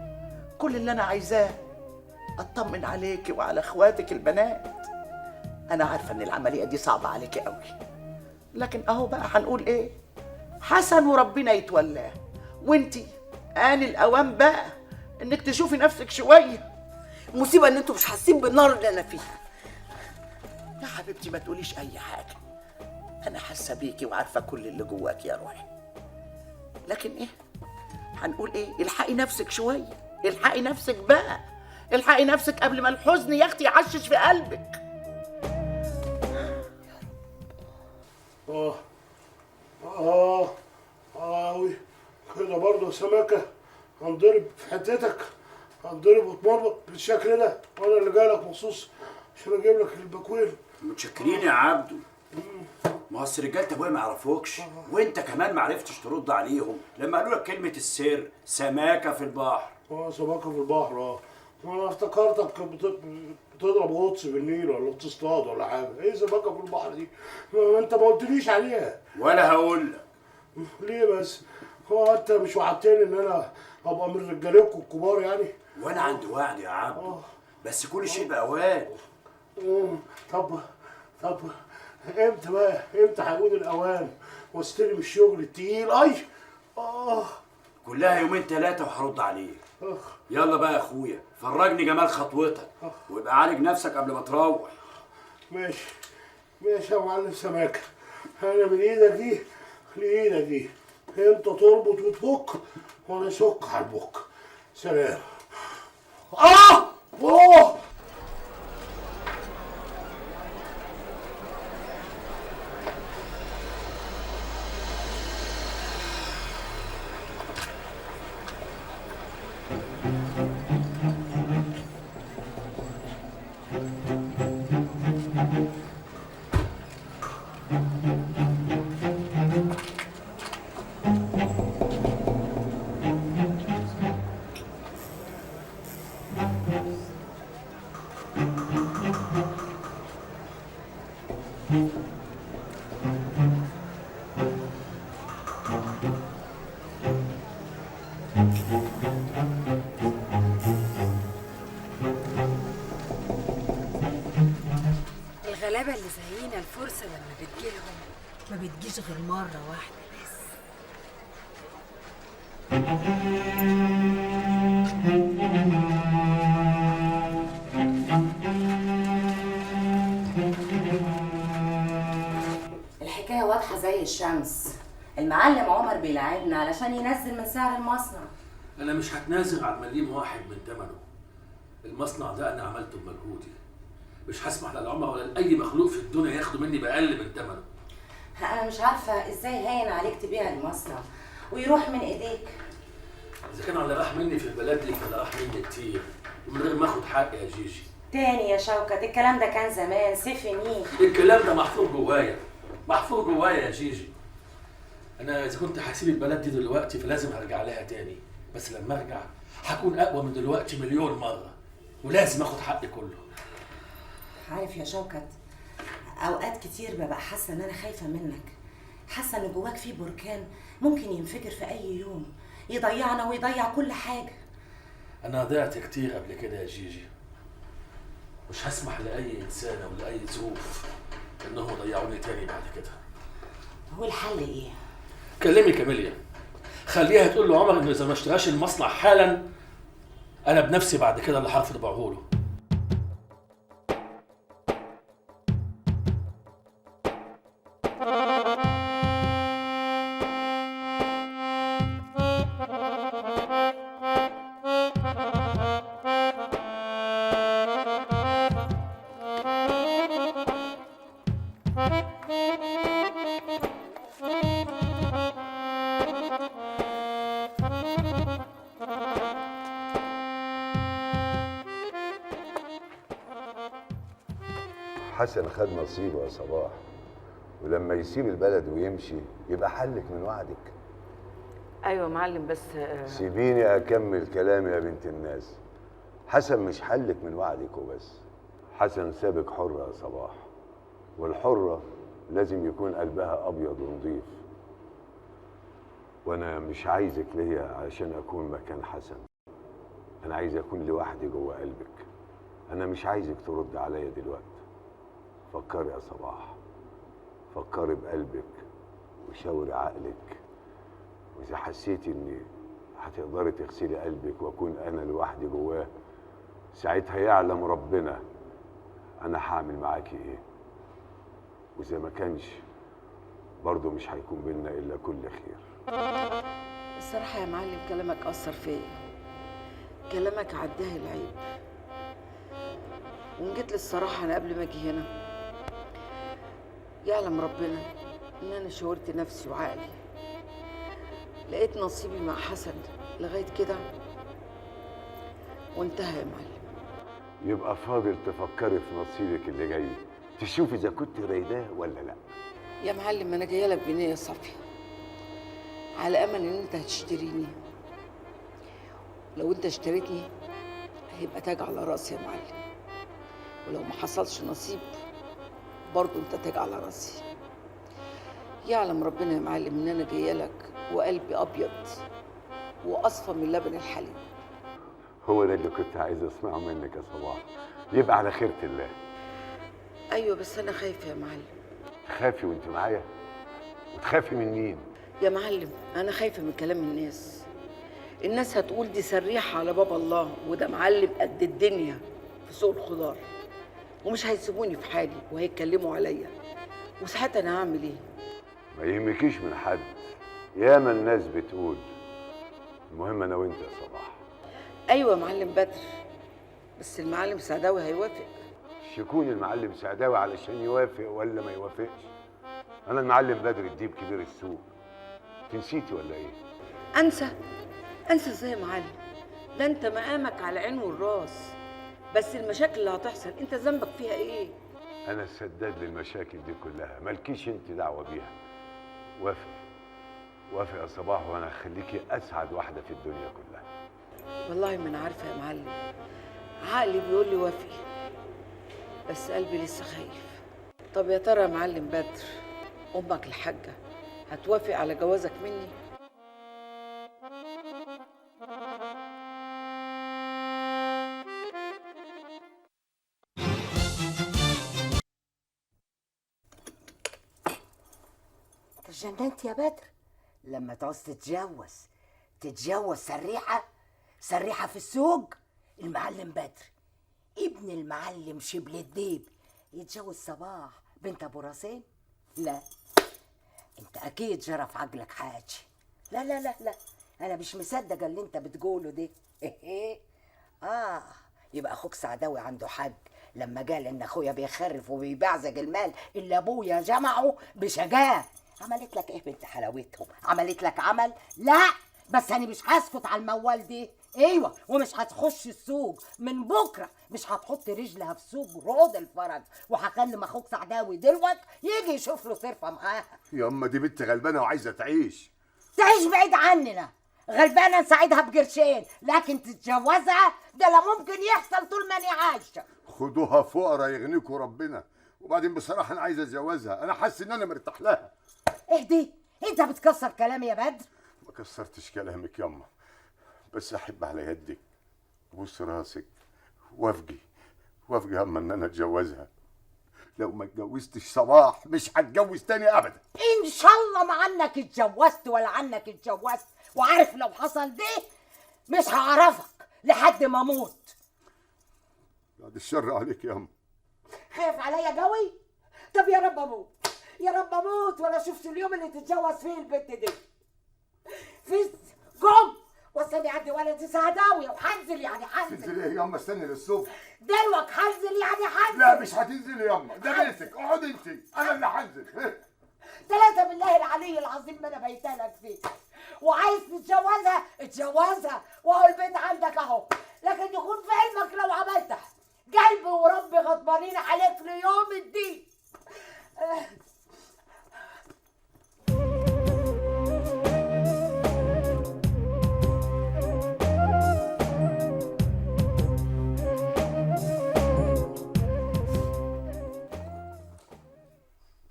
كل اللي انا عايزاه اطمن عليكي وعلى اخواتك البنات. انا عارفه ان العمليه دي صعبه عليكي قوي، لكن اهو بقى هنقول ايه، حسن وربنا يتولاه، وانتي آن الاوان بقى انك تشوفي نفسك شويه. المصيبه ان انتوا مش حاسين بالنار اللي انا فيها. يا حبيبتي ما تقوليش اي حاجه، انا حاسه بيكي وعارفه كل اللي جواك يا روحي. لكن ايه، هنقول ايه؟ الحقي نفسك شويه، الحقي نفسك بقى، الحقي نفسك قبل ما الحزن يا اختي يعشش في قلبك. أوي كده برضه يا سمكة، هنضرب في حتتك، هنضرب وتمرمط بالشكل ده، وأنا اللي جاي لك مخصوص عشان أجيب لك البكوين. متشكرين يا عبدو. ما هو رجالة ابويا ما يعرفوكش، وانت كمان ما عرفتش ترد عليهم لما قالوا لك كلمة السر سماكة في البحر. سمكة في البحر. أنا افتكرتك بتضرب غطس في النيل ولا بتصطاد ولا حاجة. إيه سمكة في البحر دي؟ أنت ما قلتليش عليها. ولا هقول لك. ليه بس؟ هو أنت مش وعدتني إن أنا أبقى من رجالتكم الكبار يعني؟ وأنا عندي وعد يا عبدو، بس كل شيء بأوان. طب امتى بقى؟ امتى هيكون الاوان واستلم الشغل التقيل؟ كلها يومين 3 وهرد عليك. يلا بقى يا اخويا، فرجني جمال خطوتك وابقى عالج نفسك قبل ما تروح. ماشي يا معلم سماكه، انا من ايدك دي لايدك دي، انت تربط وتفك وانا اشك على البك. سلام. الغلابة اللي زينا الفرصة لما بتجيلهم ما بتجيش غير مرة واحدة بس. الحكاية واضحة زي الشمس. المعلم عمر بيلاعبنا علشان ينزل من سعر المصنع. انا مش هتنازل عن مليم واحد من ثمنه. المصنع ده انا عملته بمجهودي، مش هسمح لا لعمر ولا لاي مخلوق في الدنيا ياخده مني باقل من ثمنه. انا مش عارفة ازاي هين عليك تبيع المصنع ويروح من ايديك. اذا كان على راح مني في البلد دي فلا راح مني كتير ومن غير ما اخد حقي يا جيجي. تاني يا شوكت، الكلام ده كان زمان سيفني. الكلام ده محفور جوايا يا جيجي. انا اذا كنت هسيب البلد دي دلوقتي فلازم هرجع لها تاني، بس لما ارجع هكون اقوى من دلوقتي مليون مره ولازم اخد حقي كله. عارف يا شوكت، اوقات كتير ببقى حاسه ان انا خايفه منك، حاسه ان جواك في بركان ممكن ينفجر في اي يوم يضيعنا ويضيع كل حاجه. انا ضيعت كتير قبل كده يا جيجي، مش هسمح لاي انسان او لاي ظروف انهم يضيعوني تاني بعد كده. هو الحل ايه؟ كلمي كاميليا، خليها تقول له عمر انه اذا ما اشتراش المصنع حالا انا بنفسي بعد كده اللي هرفض ابيعه له. حسن خد نصيبه يا صباح، ولما يسيب البلد ويمشي يبقى حلك من وعدك. ايوه يا معلم، بس سيبيني اكمل كلامي يا بنت الناس. حسن مش حلك من وعدك وبس، حسن سابك حرة يا صباح، والحرة لازم يكون قلبها ابيض ونظيف، وانا مش عايزك ليا علشان اكون مكان حسن، انا عايز اكون لوحدي جوه قلبك. انا مش عايزك ترد عليا دلوقتي. فكري يا صباح، فكري بقلبك وشاوري عقلك، واذا حسيتي اني هتقدري تغسلي قلبك واكون انا لوحدي جواه، ساعتها يعلم ربنا انا هعمل معاكي ايه. واذا ما كانش برضه مش هيكون بينا الا كل خير. الصراحة يا معلم كلامك أثر فيا، كلامك عداه العيب. وإن جيت للصراحة أنا قبل ما أجي هنا يعلم ربنا إن أنا شاورت نفسي وعقلي، لقيت نصيبي مع حسن لغاية كده وانتهى يا معلم. يبقى فاضل تفكري في نصيبك اللي جاي، تشوفي اذا كنت رايداه ولا لا. يا معلم أنا جاية لك بنية صافية على أمل إن أنت هتشتريني. لو أنت اشتريتني هيبقى تاج على راسي يا معلم، ولو ما حصلش نصيب برضه أنت تاج على راسي. يعلم ربنا يا معلم إن أنا جاية لك وقلبي أبيض وأصفى من لبن الحليب. هو ده اللي كنت عايز اسمعه منك يا صباح، يبقى على خيرة الله. أيوة بس أنا خايفة يا معلم. تخافي وانت معايا؟ وتخافي من مين؟ يا معلم أنا خايفة من كلام الناس. الناس هتقول دي سريحة على باب الله، وده معلم قد الدنيا في سوق الخضار، ومش هيسيبوني في حالي وهيتكلموا عليا، وساعتها أنا هعمل إيه؟ ما يهمكيش من حد، ياما الناس بتقول. المهم انا وانت يا صباح. أيوة يا معلم بدر، بس المعلم سعداوي هيوافق. يكون المعلم سعداوي علشان يوافق ولا ما يوافقش؟ انا المعلم بدر الديب كبير السوق، تنسيتي ولا ايه؟ أنسى ازاي يا معلم؟ ده انت مقامك على العين والراس، بس المشاكل اللي هتحصل انت ذنبك فيها ايه؟ انا السداد للمشاكل دي كلها، مالكيش انت دعوه بيها. وافق يا صباح وانا هخليكي اسعد واحده في الدنيا كلها. والله ما انا عارفه يا معلم، عقلي بيقول لي وافقي بس قلبي لسه خايف. طب يا ترى يا معلم بدر امك الحاجه هتوافق على جوازك مني؟ اتجننت يا بدر لما تعوز تتجوز سريحة في السوق. المعلم بدر ابن المعلم شبل الديب يتجوز صباح بنت ابو راسين؟ لا، انت اكيد جرى في عقلك حاجه. لا لا لا لا، انا مش مصدقه اللي انت بتقوله ده. يبقى اخوك سعداوي عنده حق لما قال ان اخويا بيخرف وبيبعزق المال اللي ابويا جمعه بشجاعه. عملت لك ايه بنت حلاوتهم؟ عملت لك عمل؟ لا، بس انا مش هسكت على الموال دي. ايوه، ومش هتخش السوق من بكره، مش هتحط رجلها في سوق رود الفرج، وهكلم اخوك سعداوي دلوقتي يجي يشوف له صرفه معاها. ياما دي بنت غلبانه وعايزه تعيش بعيد عننا. غلبانه نساعدها بقرشين، لكن تتجوزها ده لا ممكن يحصل طول ما انا عايشه. خدوها فقرا يغنيكوا ربنا. وبعدين بصراحه انا عايز اتجوزها، انا حاسس ان انا مرتاح لها. اهدي، انت بتكسر كلامي يا بدر. ما كسرتش كلامك ياما، بس احب على يدك بوس راسك وافجي ياما ان انا اتجوزها. لو ما اتجوزتش صباح مش هتجوز تاني ابدا. ان شاء الله ما عنك اتجوزت ولا عنك اتجوزت، وعارف لو حصل ده مش هعرفك لحد ما اموت. بعد الشر عليك ياما. خايف عليا قوي؟ طب يا رب اموت، يا رب اموت ولا شفت اليوم اللي تتجوز فيه البنت دي. فز قوم وصلني عندي ولد سعداوي وحنزل يعني حنزل. تنزلي ايه ياما؟ استني للصبح. دلوقتي حنزل يعني حنزل. لا مش هتنزلي ياما، ده بيتك، اقعدي انت، انا اللي هنزل. 3 بالله العلي العظيم ما انا بيتلك فيه. وعايز تتجوزها اتجوزها، واهو البيت عندك اهو، لكن يكون في علمك لو عملتها قلبي وربي غضبانين عليك ليوم الدين.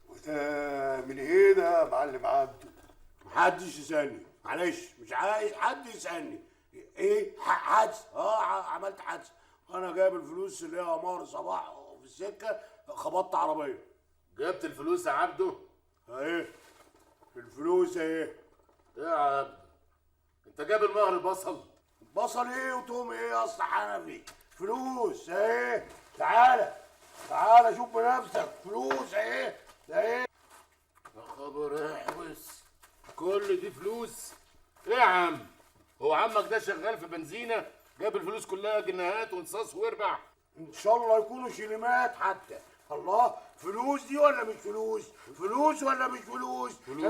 وده من ايه ده يا معلم عبده؟ محدش يسألني، معلش مش عايز حد يسألني. ايه حادث؟ عملت حادث. انا جايب الفلوس اللي هي عمار صباح في السكه، خبطت عربيه. جبت الفلوس يا عبده؟ اهي الفلوس اهي. ايه يا عبده؟ انت جايب المهر البصل؟ بصل ايه وتوم ايه يا اسطى حنفي؟ فلوس اهي. تعالى شوف بنفسك، فلوس اهي. ده ايه؟ يا خبر احوس، كل دي فلوس؟ ايه يا عم؟ هو عمك ده شغال في بنزينه جاب الفلوس كلها جنيهات وانصاص ويربع؟ ان شاء الله يكونوا شيليمات حتى. الله، فلوس دي ولا مش فلوس؟ فلوس ولا مش فلوس؟ فلوس.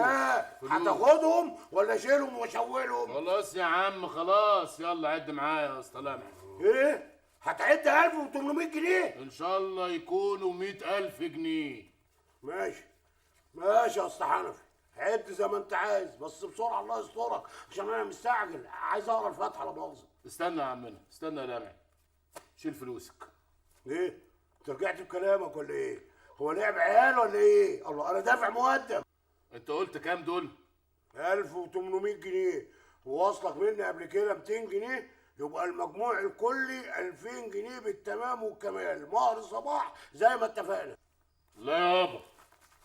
هتاخدهم ولا اشيلهم واشولهم؟ خلاص يا عم خلاص، يلا عد معايا يا اسطى لمح. ايه؟ هتعد 1800 جنيه؟ ان شاء الله يكونوا 100,000 جنيه. ماشي ماشي يا اسطى حنفي، عد زي ما انت عايز، بس بسرعه الله يسترك عشان انا مستعجل، عايز اقرا الفاتحه لا مؤاخذه. استنى يا عمنا، استنى يا لمح. شيل فلوسك. ايه؟ انت رجعت بكلامك ولا ايه؟ هو لعب عيال ولا ايه؟ الله، انا دافع مقدم. انت قلت كام دول؟ 1800 جنيه، وواصلك مني قبل كده 200 جنيه، يبقى المجموع الكلي 2000 جنيه بالتمام والكمال، مهر صباح زي ما اتفقنا. لا يابا،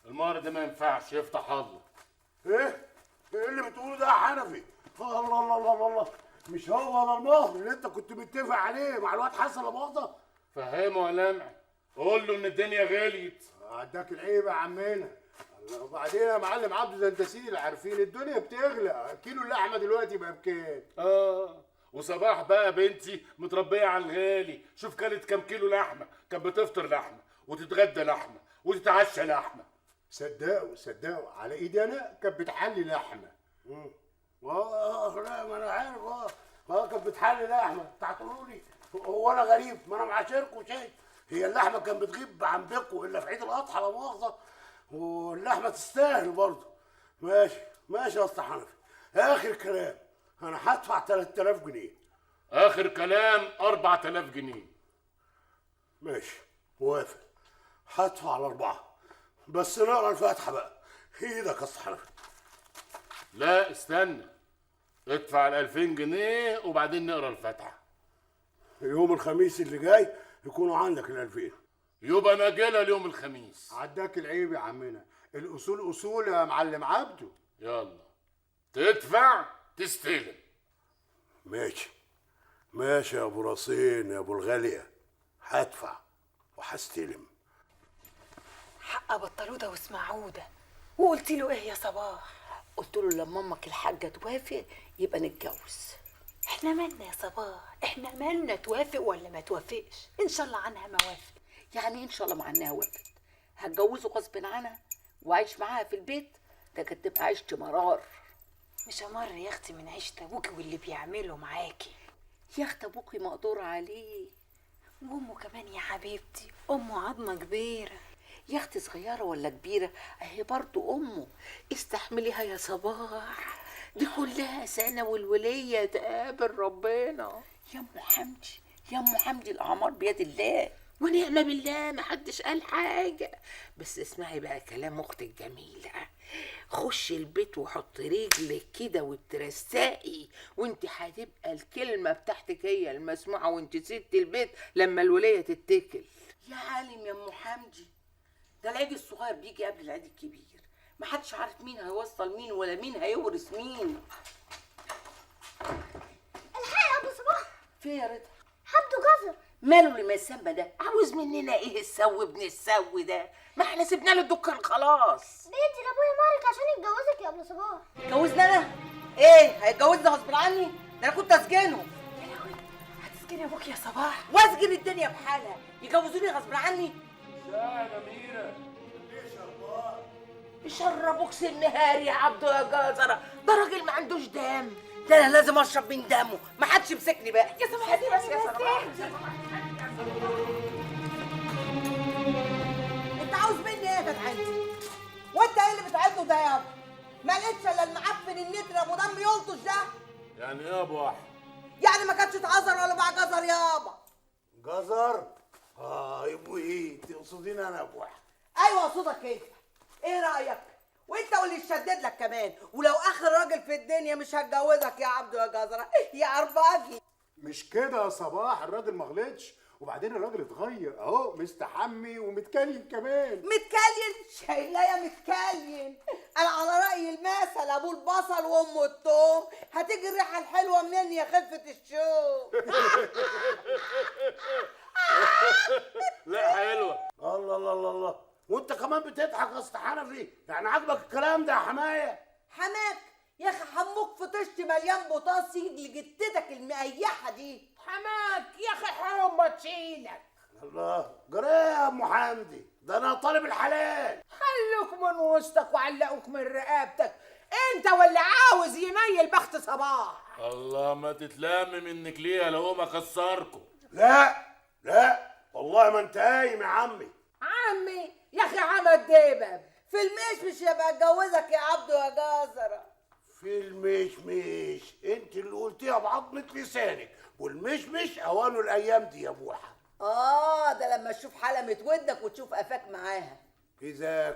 المهر ده ما ينفعش، يفتح الله. ايه؟ ايه اللي بتقوله ده يا حنفي؟ الله الله الله الله، مش هو ده المهر اللي انت كنت متفق عليه مع الواد حسن لا مؤاخذه؟ فهمه يا لمع، قول له ان الدنيا غليت. عداك العيب يا عمنا. وبعدين يا معلم عبده، ده انت سيدي عارفين الدنيا بتغلى، كيلو اللحمه دلوقتي بقى بكام؟ وصباح بقى بنتي متربيه على الغالي، شوف كانت كام كيلو لحمه، كانت بتفطر لحمه وتتغدى لحمه وتتعشى لحمه. صدقوا على ايدي انا كانت بتحلي لحمه. لا ما انا عارف. كانت بتحلي لحمه، انت هتقولوا لي هو انا غريب؟ ما انا معاشركم شيء. هي اللحمه كانت بتغيب عن بيكم الا في عيد الاضحى لا مؤاخذه، واللحمه تستاهل برضه. ماشي ماشي يا اسطى حنفي، اخر كلام انا هدفع 3000 جنيه. اخر كلام 4000 جنيه. ماشي موافق، هدفع على 4، بس نقرا الفاتحه بقى. ايدك يا اسطى حنفي. لا استنى، ادفع ال 2000 جنيه وبعدين نقرا الفاتحه. يوم الخميس اللي جاي يكونوا عندك ال 2000. يبقى ناجلها ليوم الخميس. عداك العيب يا عمنا، الاصول اصول يا معلم عبده. يلا تدفع تستلم. ماشي ماشي يا ابو راسين يا ابو الغاليه، هدفع وهستلم. حق بطلوده واسمعوده. وقلت له ايه يا صباح؟ قلت له لما امك الحاجه توافق يبقى نتجوز. احنا مالنا يا صباح؟ احنا مالنا توافق ولا ما توافقش؟ ان شاء الله عنها ما وافق. يعني ان شاء الله مع انها وافقت هتجوزه غصب عنها وعيش معاها في البيت؟ ده كانت تبقى عيشة مرار. مش امر يا اختي من عيشة ابوكي واللي بيعمله معاكي. يا اخت ابوكي مقدور عليه، وامه كمان يا حبيبتي، امه عظمه كبيره. يا اختي صغيره ولا كبيره اهي برضو امه، استحمليها يا صباح، دي كلها سنه والوليه تقابل ربنا. يا ام حمدي يا ام حمدي، الاعمار بيد الله ونعم بالله، محدش قال حاجه. بس اسمعي بقى كلام اختك جميله، خشي البيت وحط رجلك كده وترسقي، وانت هتبقى الكلمه بتاعتك هي المسموعه وانت ست البيت لما الوليه تتكل. يا عالم يا ام حمدي، ده العيد الصغير بيجي قبل العيد الكبير، محدش عارف مين هيوصل مين ولا مين هيورث مين. الحقي يا ابو صباح. في يا رضا؟ عبده جزر. ماله اللي ما يسمى ده؟ عاوز مننا ايه السو ابن السو ده؟ ما احنا سيبنا له الدكان خلاص. بيدي لابويا مارك عشان يتجوزك يا ابو صباح. اتجوزنا انا؟ ايه هيتجوزنا غصب عني؟ ده انا كنت اسجنه. هتسجني ابوك يا صباح؟ واسجن الدنيا بحالها، يجوزوني غصب عني؟ يا جميله يشربوك سم نهاري يا عبده يا جزره، ده راجل ما عندوش دم. ده انا لازم اشرب من دمه، ما حدش يمسكني بقى. يا صباح دي بس يا صباح. انت عاوز مني ايه يا جدعانتي؟ وانت ايه اللي بتعده ده يابا؟ ما لقيتش الا المعفن النتر ابو دم يلطش ده؟ يعني ايه يا ابو احمد؟ يعني ما كانتش اتعذر ولا بقى جزر يابا. جزر؟ يبقوا ايه؟ تقصدين انا يا ابو احمد؟ ايوه اقصدك انت. ايه رايك؟ وانت واللي يشدد لك كمان، ولو اخر راجل في الدنيا مش هتجوزك يا عبده يا جزره يا عرباجي. مش كده يا صباح، الراجل ما غلطش، وبعدين الراجل اتغير اهو، مستحمي ومتكلم كمان. متكلين؟ شايلايا متكلين. انا على راي المثل ابو البصل وامه التوم، هتيجي الريحه الحلوه منين يا خفه الشوم؟ لا حلوه. الله الله الله الله، وانت كمان بتضحك يا اسطى حنفي؟ يعني عاجبك الكلام ده يا حمايه؟ حماك يا اخي حموك في طشت مليان بطاطس لجتتك المقيحه دي. حماك يا اخي حرام تشيلك. الله جرى يا ام حمدي، ده انا طالب الحلال. خلوك من وسطك وعلقوك من رقبتك، انت واللي عاوز يميل بخت صباح. الله ما تتلم منك ليه لو ما كسركم. لا لا والله ما انت قايم يا عمي. عمي يا اخي عمد دبب في المشمش يبقى اتجوزك يا عبدو يا جزره. في المشمش انت اللي قلتيها بعضمة لسانك، والمشمش اوانه الايام دي يا بوحه. ده لما تشوف حلمة ودنك وتشوف قفاك معاها. اذا